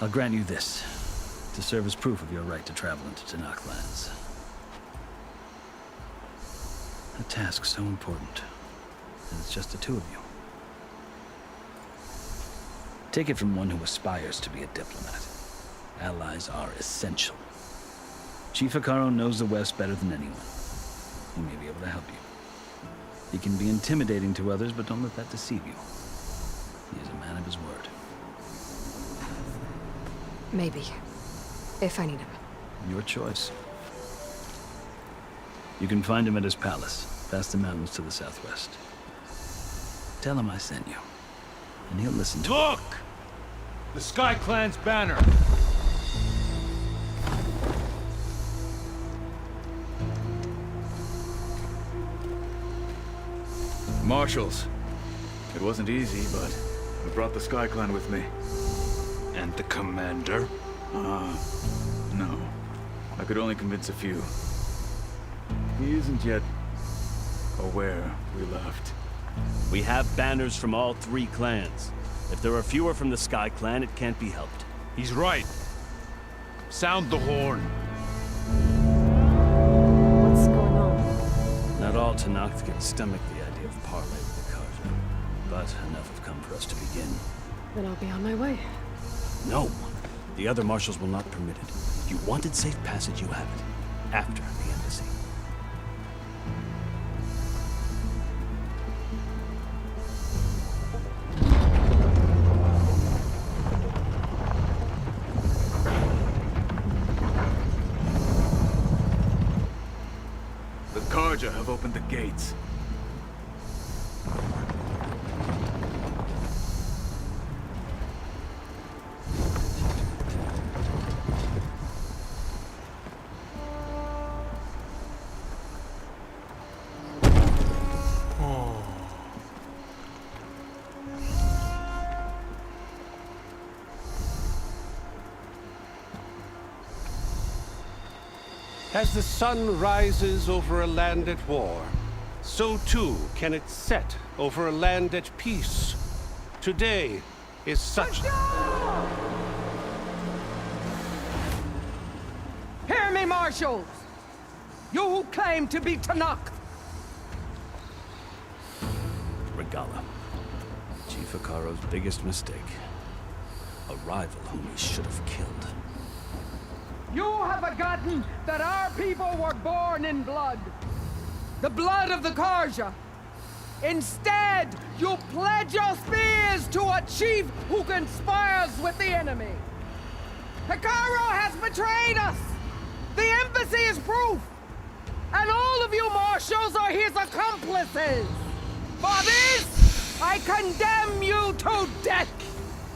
[SPEAKER 17] I'll grant you this, to serve as proof of your right to travel into Tenakth lands. A task so important, and it's just the two of you. Take it from one who aspires to be a diplomat. Allies are essential. Chief Hekarro knows the West better than anyone. He may be able to help you. He can be intimidating to others, but don't let that deceive you. He is a man of his word.
[SPEAKER 3] Maybe. If I need him.
[SPEAKER 17] Your choice. You can find him at his palace, past the mountains to the southwest. Tell him I sent you, and he'll listen to
[SPEAKER 18] Look! The Sky Clan's banner!
[SPEAKER 19] Marshals. It wasn't easy, but I brought the Sky Clan with me.
[SPEAKER 18] And the commander?
[SPEAKER 19] No. I could only convince a few. He isn't yet aware we left.
[SPEAKER 18] We have banners from all 3 clans. If there are fewer from the Sky Clan, it can't be helped. He's right. Sound the horn.
[SPEAKER 3] What's going on?
[SPEAKER 17] Not all Tenakth can stomach the idea of parley with the Karja, but enough have come for us to begin.
[SPEAKER 3] Then I'll be on my way.
[SPEAKER 18] No. The other marshals will not permit it. You wanted safe passage, you have it. After the embassy.
[SPEAKER 19] The Karja have opened the gates.
[SPEAKER 15] As the sun rises over a land at war, so too can it set over a land at peace. Today is such...
[SPEAKER 20] Hear me, marshals! You who claim to be Tanakh!
[SPEAKER 18] Regala. Chief Hikaro's biggest mistake. A rival whom he should have killed.
[SPEAKER 20] You have forgotten that our people were born in blood. The blood of the Karja. Instead, you pledge your spears to a chief who conspires with the enemy. Hikaro has betrayed us! The embassy is proof! And all of you marshals are his accomplices! For this, I condemn you to death!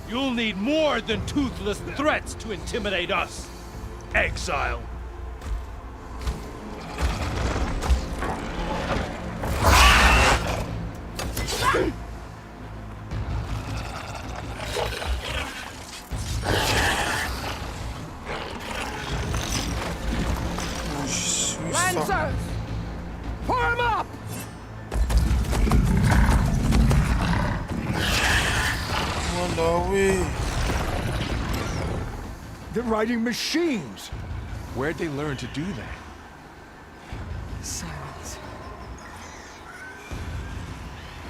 [SPEAKER 21] You'll need more than toothless threats to intimidate us, exile.
[SPEAKER 20] Lancers! Form up!
[SPEAKER 1] What are we?
[SPEAKER 9] They're riding machines.
[SPEAKER 16] Where'd they learn to do that?
[SPEAKER 3] Silence.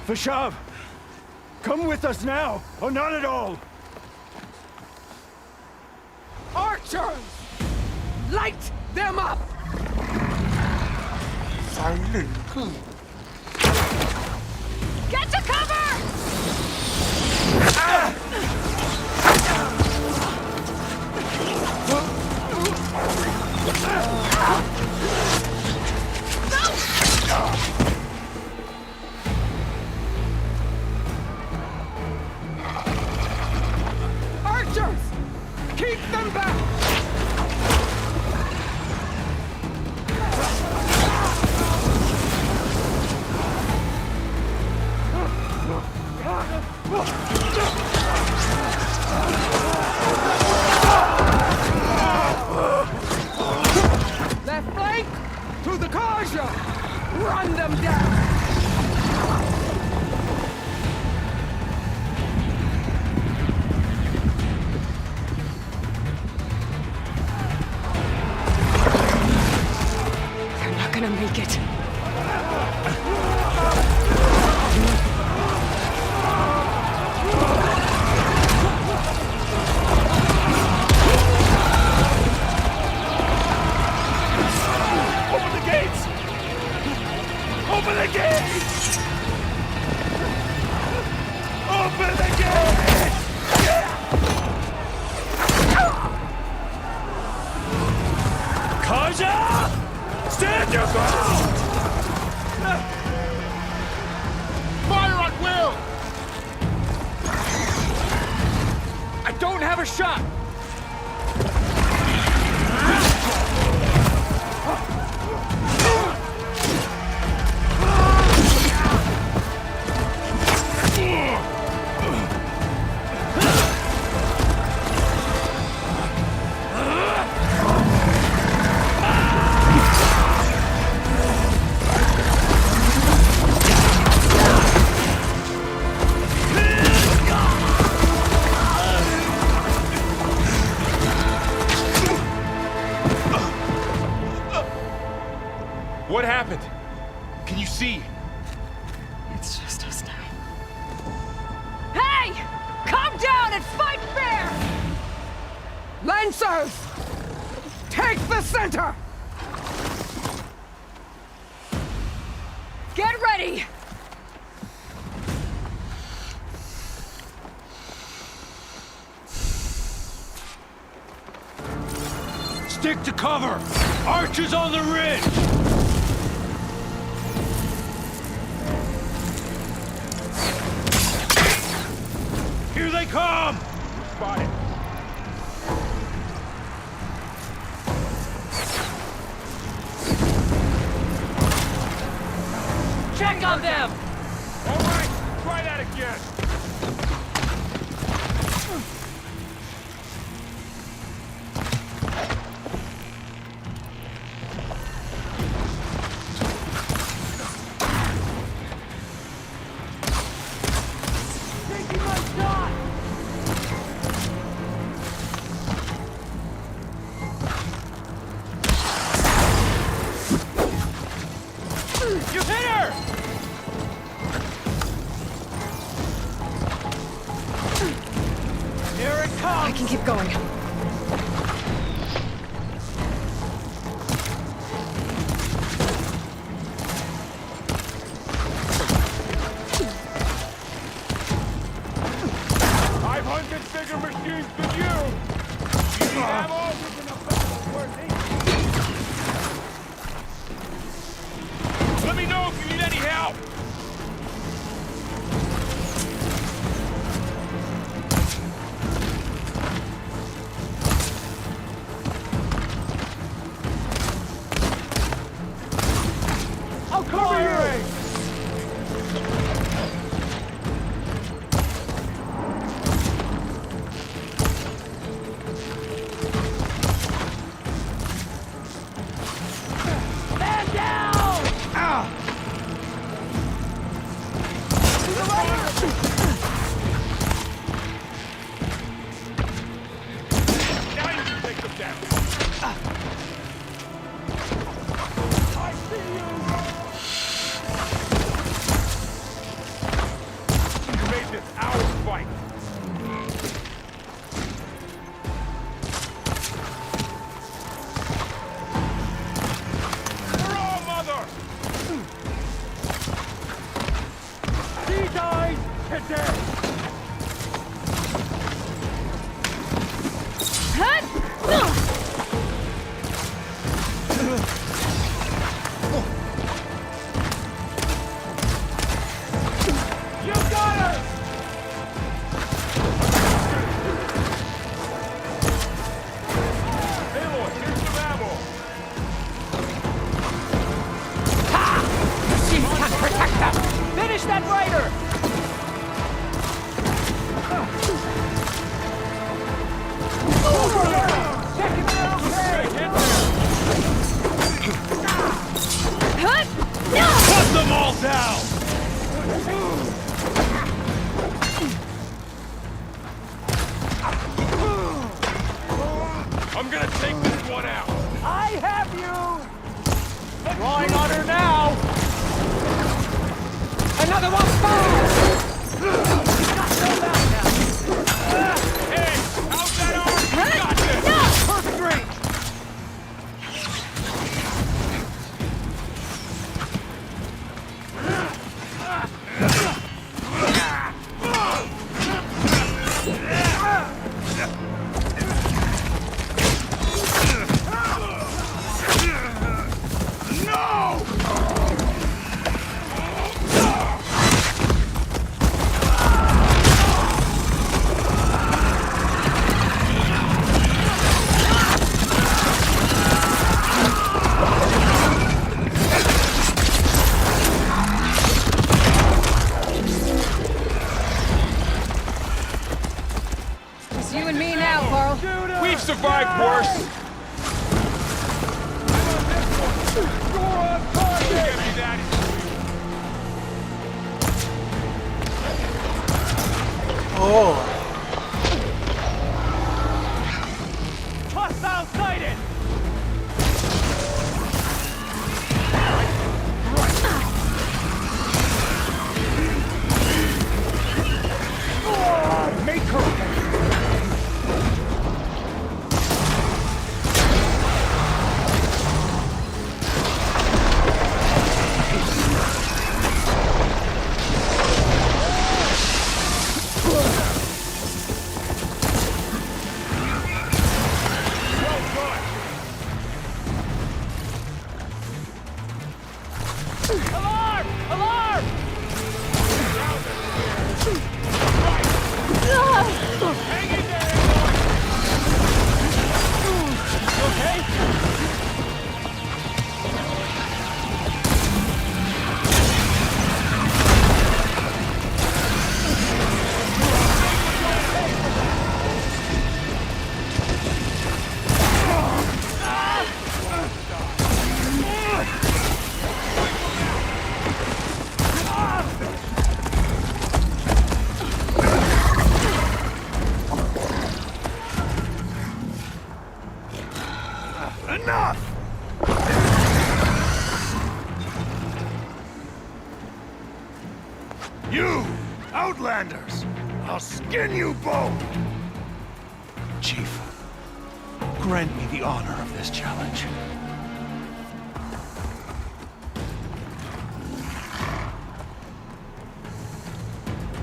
[SPEAKER 9] Vashav, come with us now, or not at all.
[SPEAKER 20] Archers! Light them up!
[SPEAKER 1] Silent.
[SPEAKER 4] Get to cover!
[SPEAKER 20] Archers! Keep them back! Left flank to the Karja! Run them down!
[SPEAKER 3] They're not gonna make it.
[SPEAKER 21] Open the gates! Open the gates! Open the gates! Karja! Stand your ground!
[SPEAKER 20] Fire at will! I don't have a shot!
[SPEAKER 16] What happened? Can you see?
[SPEAKER 3] It's just us now.
[SPEAKER 4] Hey! Calm down and fight fair!
[SPEAKER 20] Lancers! Take the center!
[SPEAKER 4] Get ready!
[SPEAKER 21] Stick to cover! Archers on the ridge! Here they come!
[SPEAKER 9] Spotted.
[SPEAKER 5] Check on them!
[SPEAKER 9] All right, try that again.
[SPEAKER 21] Here it comes!
[SPEAKER 3] I can keep going.
[SPEAKER 9] Bigger machines than you! You need ammo? Let me know if you need any help!
[SPEAKER 21] I'll cover you!
[SPEAKER 9] I'm gonna take this one out!
[SPEAKER 21] I have you! Drawing on her now! Another one falls!
[SPEAKER 9] Hey! How's that arm? You got this!
[SPEAKER 21] Perfect range!
[SPEAKER 4] You and me now, Carl.
[SPEAKER 9] We've survived worse!
[SPEAKER 1] Oh,
[SPEAKER 21] Hostile sighted! Make her. Alarm! Alarm! Hang in there, Aloy! Okay? Enough! You! Outlanders! I'll skin you both! Chief. Grant me the honor of this challenge.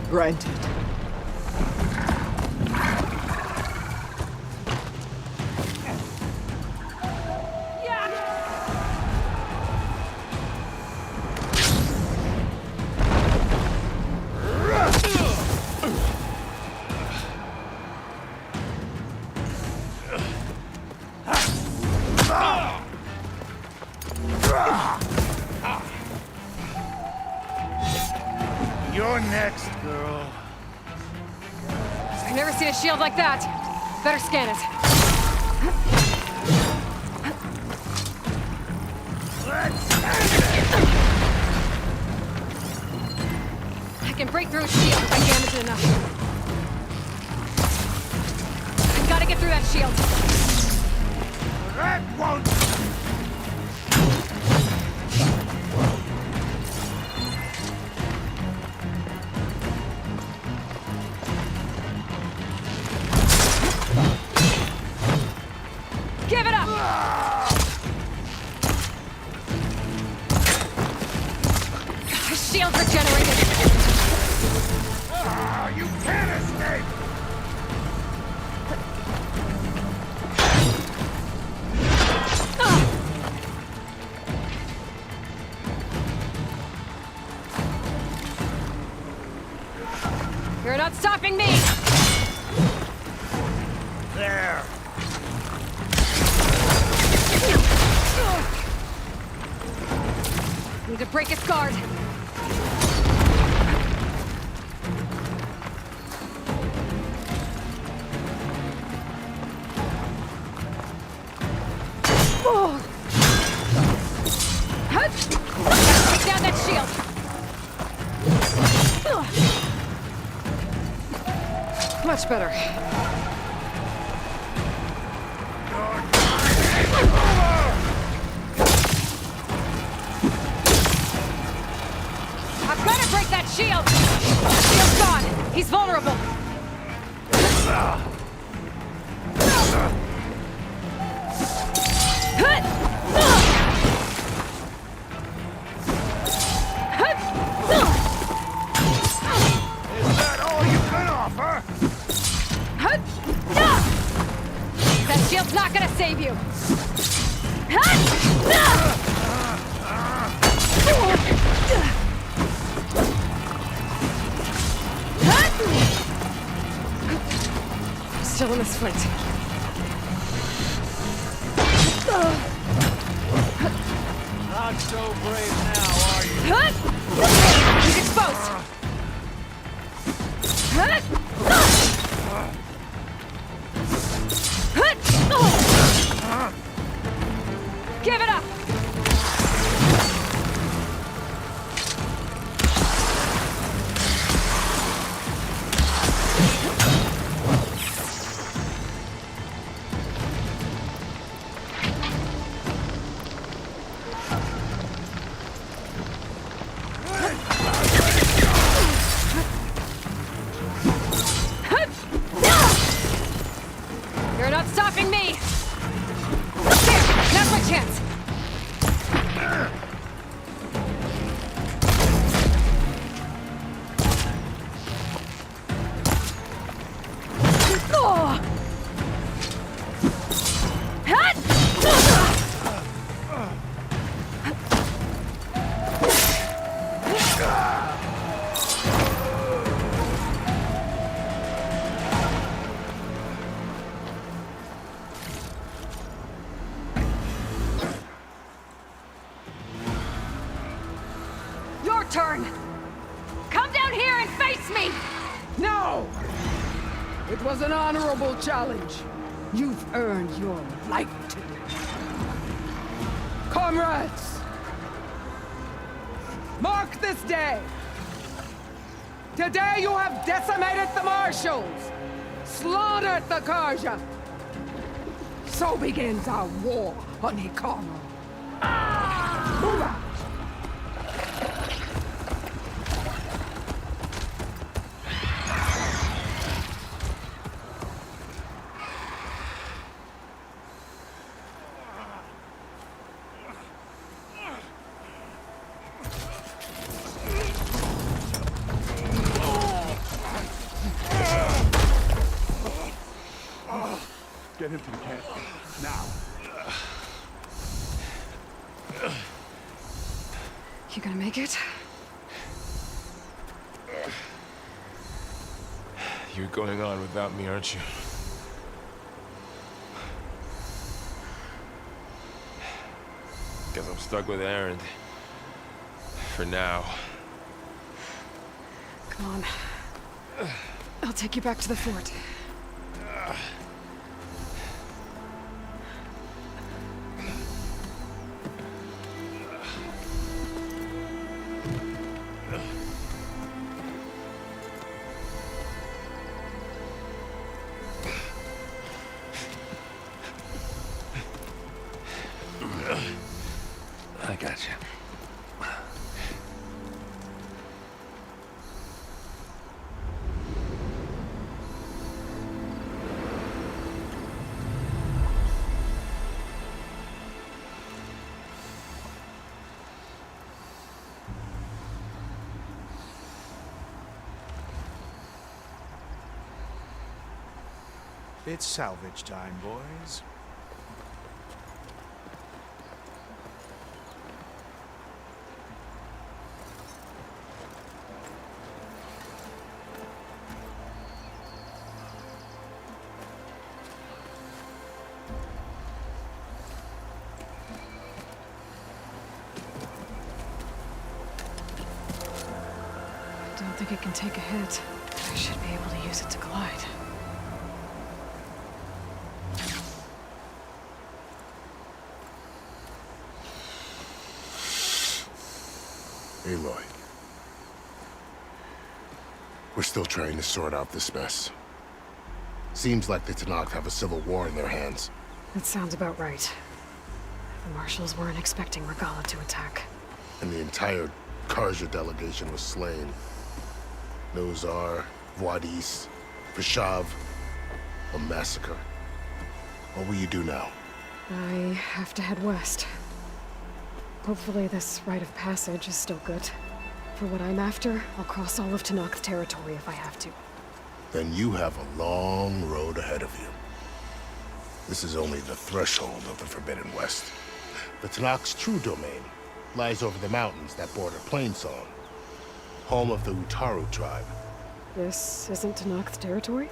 [SPEAKER 20] Granted.
[SPEAKER 21] You're next, girl.
[SPEAKER 3] I've never seen a shield like that. Better scan it. I can break through a shield if I damage it enough. I've got to get through that shield.
[SPEAKER 21] That won't...
[SPEAKER 3] Give it up! The shields are generated.
[SPEAKER 21] You can't escape!
[SPEAKER 3] You're not stopping me!
[SPEAKER 21] There!
[SPEAKER 3] Need to break its guard. Oh. Take down that shield. Much better. I've got to break that shield! Shield's gone! He's vulnerable!
[SPEAKER 21] Is that all you can offer?
[SPEAKER 3] That shield's not gonna save you! Still in this fight.
[SPEAKER 21] Not so brave now, are you?
[SPEAKER 3] He's exposed! Give it up! You're not stopping me! There! Now's my chance! Your turn! Come down here and face me!
[SPEAKER 20] No! It was an honorable challenge. You've earned your life today. Comrades! Mark this day! Today you have decimated the Marshals! Slaughtered the Karja! So begins our war on Hikaru. Move out!
[SPEAKER 10] get him to the camp. Now.
[SPEAKER 3] You gonna make it?
[SPEAKER 16] You're going on without me, aren't you? Guess I'm stuck with Aaron. For now.
[SPEAKER 3] Come on. I'll take you back to the fort.
[SPEAKER 7] I got you.
[SPEAKER 2] It's salvage time, boys.
[SPEAKER 3] I don't think it can take a hit. I should be able to use it to glide.
[SPEAKER 12] Aloy. We're still trying to sort out this mess. Seems like the Tanakh have a civil war in their hands.
[SPEAKER 3] That sounds about right. The marshals weren't expecting Regala to attack.
[SPEAKER 12] And the entire Karja delegation was slain. Nozar, Wadis, Vashav, a massacre. What will you do now?
[SPEAKER 3] I have to head west. Hopefully this rite of passage is still good. For what I'm after, I'll cross all of Tanakh territory if I have to.
[SPEAKER 12] Then you have a long road ahead of you. This is only the threshold of the Forbidden West. The Tanakh's true domain lies over the mountains that border Plainsong, home of the Utaru tribe.
[SPEAKER 3] This isn't Tanakh territory?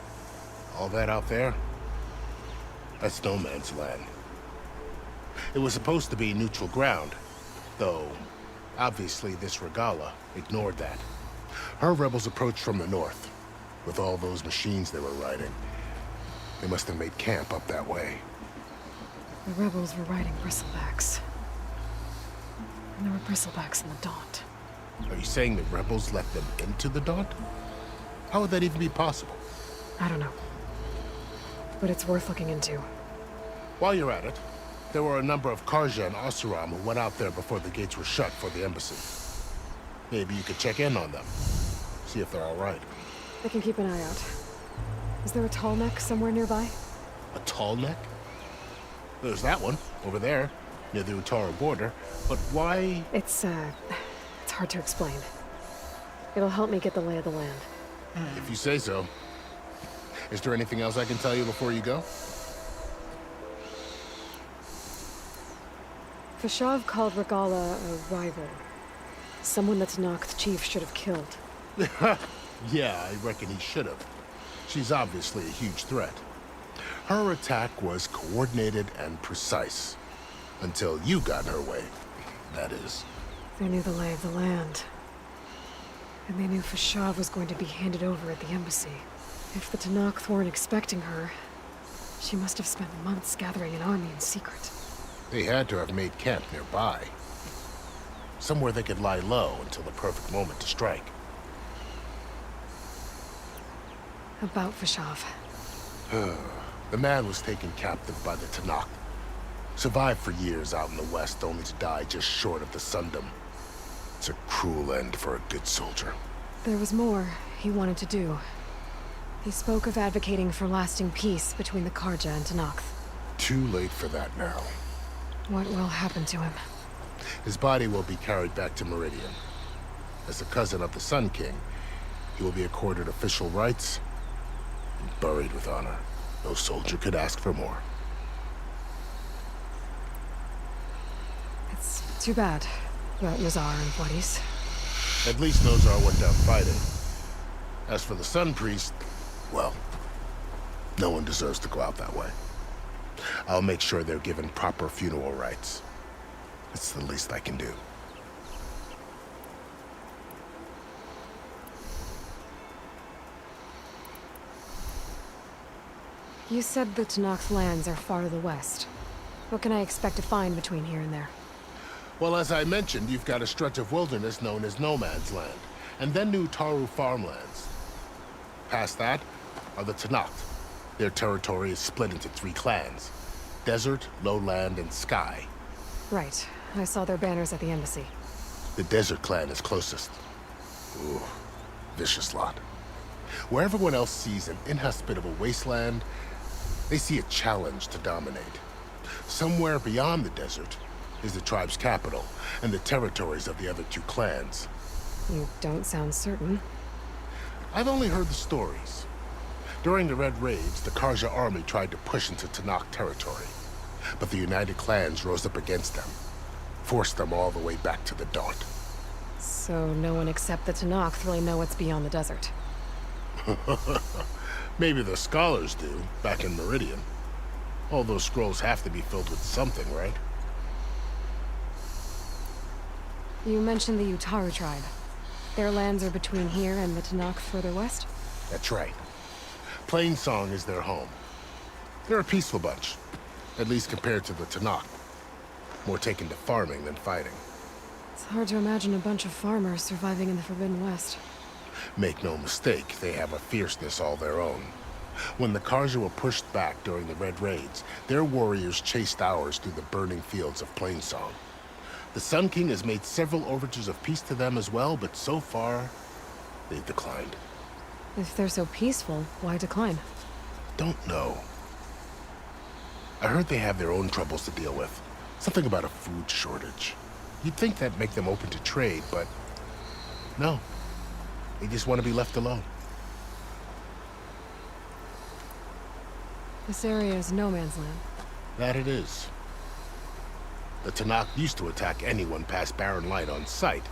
[SPEAKER 12] All that out there? That's no man's land. It was supposed to be neutral ground, though obviously this Regala ignored that. Her rebels approached from the north, with all those machines they were riding. They must have made camp up that way.
[SPEAKER 3] The rebels were riding bristlebacks. And there were bristlebacks in the Daunt.
[SPEAKER 12] Are you saying the rebels let them into the Daunt? How would that even be possible?
[SPEAKER 3] I don't know. But it's worth looking into.
[SPEAKER 12] While you're at it, there were a number of Karja and Oseram who went out there before the gates were shut for the embassy. Maybe you could check in on them. See if they're all right.
[SPEAKER 3] I can keep an eye out. Is there a tall neck somewhere nearby?
[SPEAKER 12] A tall neck? There's that one, over there, near the Utaru border. But why?
[SPEAKER 3] It's hard to explain. It'll help me get the lay of the land.
[SPEAKER 12] If you say so. Is there anything else I can tell you before you go?
[SPEAKER 3] Vashav called Regala a rival. Someone that Tanakh chief should have killed.
[SPEAKER 12] Yeah, I reckon he should have. She's obviously a huge threat. Her attack was coordinated and precise. Until you got in her way, that is.
[SPEAKER 3] They knew the lay of the land. And they knew Vashav was going to be handed over at the embassy. If the Tanakh weren't expecting her, she must have spent months gathering an army in secret.
[SPEAKER 12] They had to have made camp nearby. Somewhere they could lie low until the perfect moment to strike.
[SPEAKER 3] About Vashav.
[SPEAKER 12] The man was taken captive by the Tanakh. Survived for years out in the west, only to die just short of the Sundom. It's a cruel end for a good soldier.
[SPEAKER 3] There was more he wanted to do. He spoke of advocating for lasting peace between the Karja and Tanakh.
[SPEAKER 12] Too late for that now.
[SPEAKER 3] What will happen to him?
[SPEAKER 12] His body will be carried back to Meridian. As a cousin of the Sun King, he will be accorded official rights and buried with honor. No soldier could ask for more.
[SPEAKER 3] It's too bad about Nazar and Juarez.
[SPEAKER 12] At least Nozar went down fighting. As for the Sun Priest, well, no one deserves to go out that way. I'll make sure they're given proper funeral rites. It's the least I can do.
[SPEAKER 3] You said the Tenakth lands are far to the west. What can I expect to find between here and there?
[SPEAKER 12] Well, as I mentioned, you've got a stretch of wilderness known as No Man's Land, and then New Taru farmlands. Past that are the Tenakth. Their territory is split into 3 clans: Desert, Lowland, and Sky.
[SPEAKER 3] Right. I saw their banners at the embassy.
[SPEAKER 12] The Desert clan is closest. Ooh, vicious lot. Where everyone else sees an inhospitable wasteland, they see a challenge to dominate. Somewhere beyond the desert is the tribe's capital and the territories of the other 2 clans.
[SPEAKER 3] You don't sound certain.
[SPEAKER 12] I've only heard the stories. During the Red Raids, the Karja army tried to push into Tenakth territory, but the United Clans rose up against them, forced them all the way back to the Daunt.
[SPEAKER 3] So no one except the Tenakth really know what's beyond the desert.
[SPEAKER 12] Maybe the scholars do, back in Meridian. All those scrolls have to be filled with something, right?
[SPEAKER 3] You mentioned the Utaru tribe. Their lands are between here and the Tenakth further west?
[SPEAKER 12] That's right. Plainsong is their home. They're a peaceful bunch, at least compared to the Tenakth. More taken to farming than fighting.
[SPEAKER 3] It's hard to imagine a bunch of farmers surviving in the Forbidden West.
[SPEAKER 12] Make no mistake, they have a fierceness all their own. When the Karja were pushed back during the Red Raids, their warriors chased ours through the burning fields of Plainsong. The Sun King has made several overtures of peace to them as well, but so far, they've declined.
[SPEAKER 3] If they're so peaceful, why decline?
[SPEAKER 12] Don't know. I heard they have their own troubles to deal with. Something about a food shortage. You'd think that'd make them open to trade, but no. They just want to be left alone.
[SPEAKER 3] This area is no man's land.
[SPEAKER 12] That it is. The Tenakth used to attack anyone past Barren Light on sight,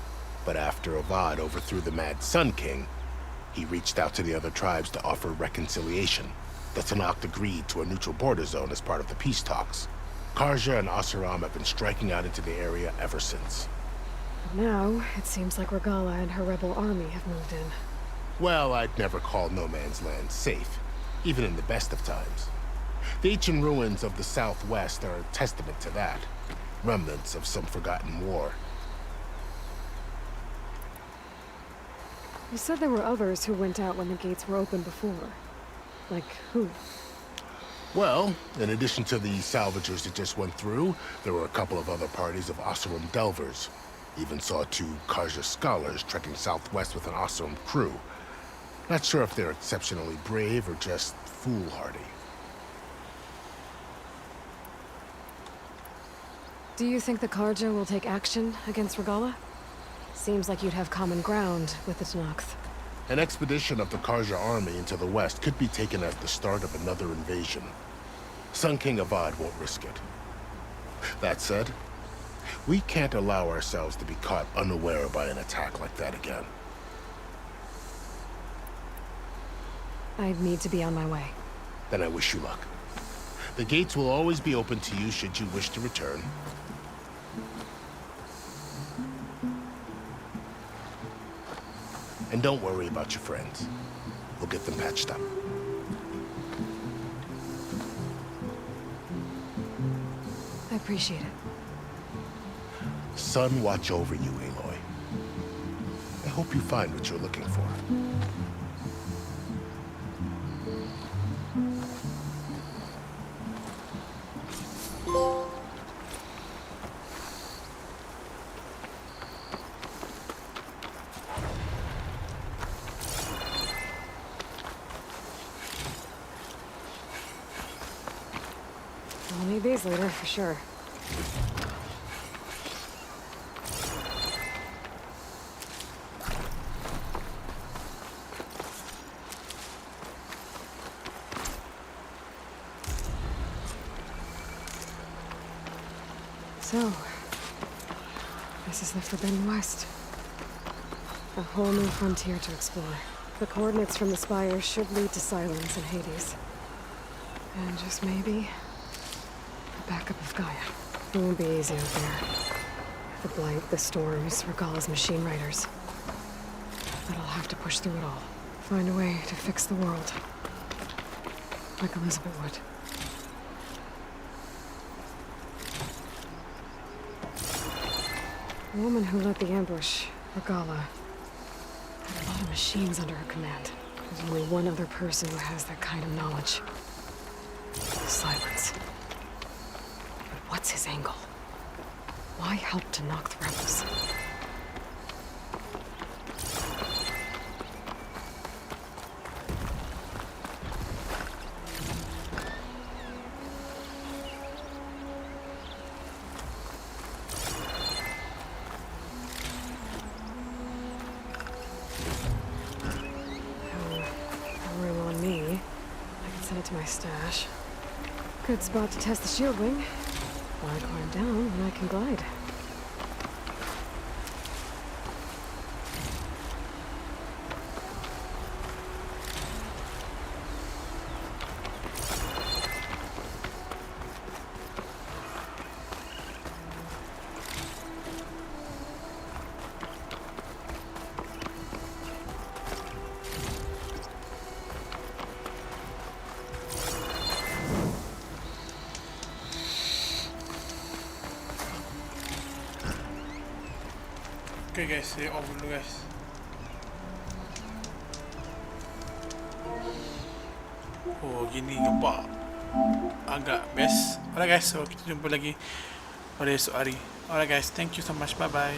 [SPEAKER 12] but after Avad overthrew the Mad Sun King, he reached out to the other tribes to offer reconciliation. The Tenakth agreed to a neutral border zone as part of the peace talks. Karja and Asuram have been striking out into the area ever since.
[SPEAKER 3] Now, it seems like Regala and her rebel army have moved in.
[SPEAKER 12] Well, I'd never call No Man's Land safe, even in the best of times. The ancient ruins of the Southwest are a testament to that. Remnants of some forgotten war.
[SPEAKER 3] You said there were others who went out when the gates were open before. Like who?
[SPEAKER 12] Well, in addition to the salvagers that just went through, there were a couple of other parties of Asuram delvers. Even saw 2 Karja scholars trekking southwest with an Asuram crew. Not sure if they're exceptionally brave or just foolhardy.
[SPEAKER 3] Do you think the Karja will take action against Regala? Seems like you'd have common ground with the Tenakth.
[SPEAKER 12] An expedition of the Karja army into the west could be taken as the start of another invasion. Sun King Avad won't risk it. That said, we can't allow ourselves to be caught unaware by an attack like that again.
[SPEAKER 3] I'd need to be on my way.
[SPEAKER 12] Then I wish you luck. The gates will always be open to you should you wish to return. And don't worry about your friends. We'll get them patched up.
[SPEAKER 3] I appreciate it.
[SPEAKER 12] Sun watch over you, Aloy. I hope you find what you're looking for.
[SPEAKER 3] I'll need these later, for sure. So, this is the Forbidden West. A whole new frontier to explore. The coordinates from the spires should lead to Silence and Hades. And just maybe, the backup of Gaia. It won't be easy out there. The blight, the storms, Regalla's machine riders. But I'll have to push through it all. Find a way to fix the world. Like Elizabeth would. The woman who led the ambush, Regalla, had a lot of machines under her command. There's only one other person who has that kind of knowledge. Silence. But what's his angle? Why help to knock the rebels? Ring on me. I can send it to my stash. Good spot to test the shield wing. Why climb down when I can glide?
[SPEAKER 1] Oke guys, saya off dulu guys. Oh gini gempak agak best. Alright guys, so kita jumpa lagi pada esok hari. Alright guys, thank you so much, bye bye.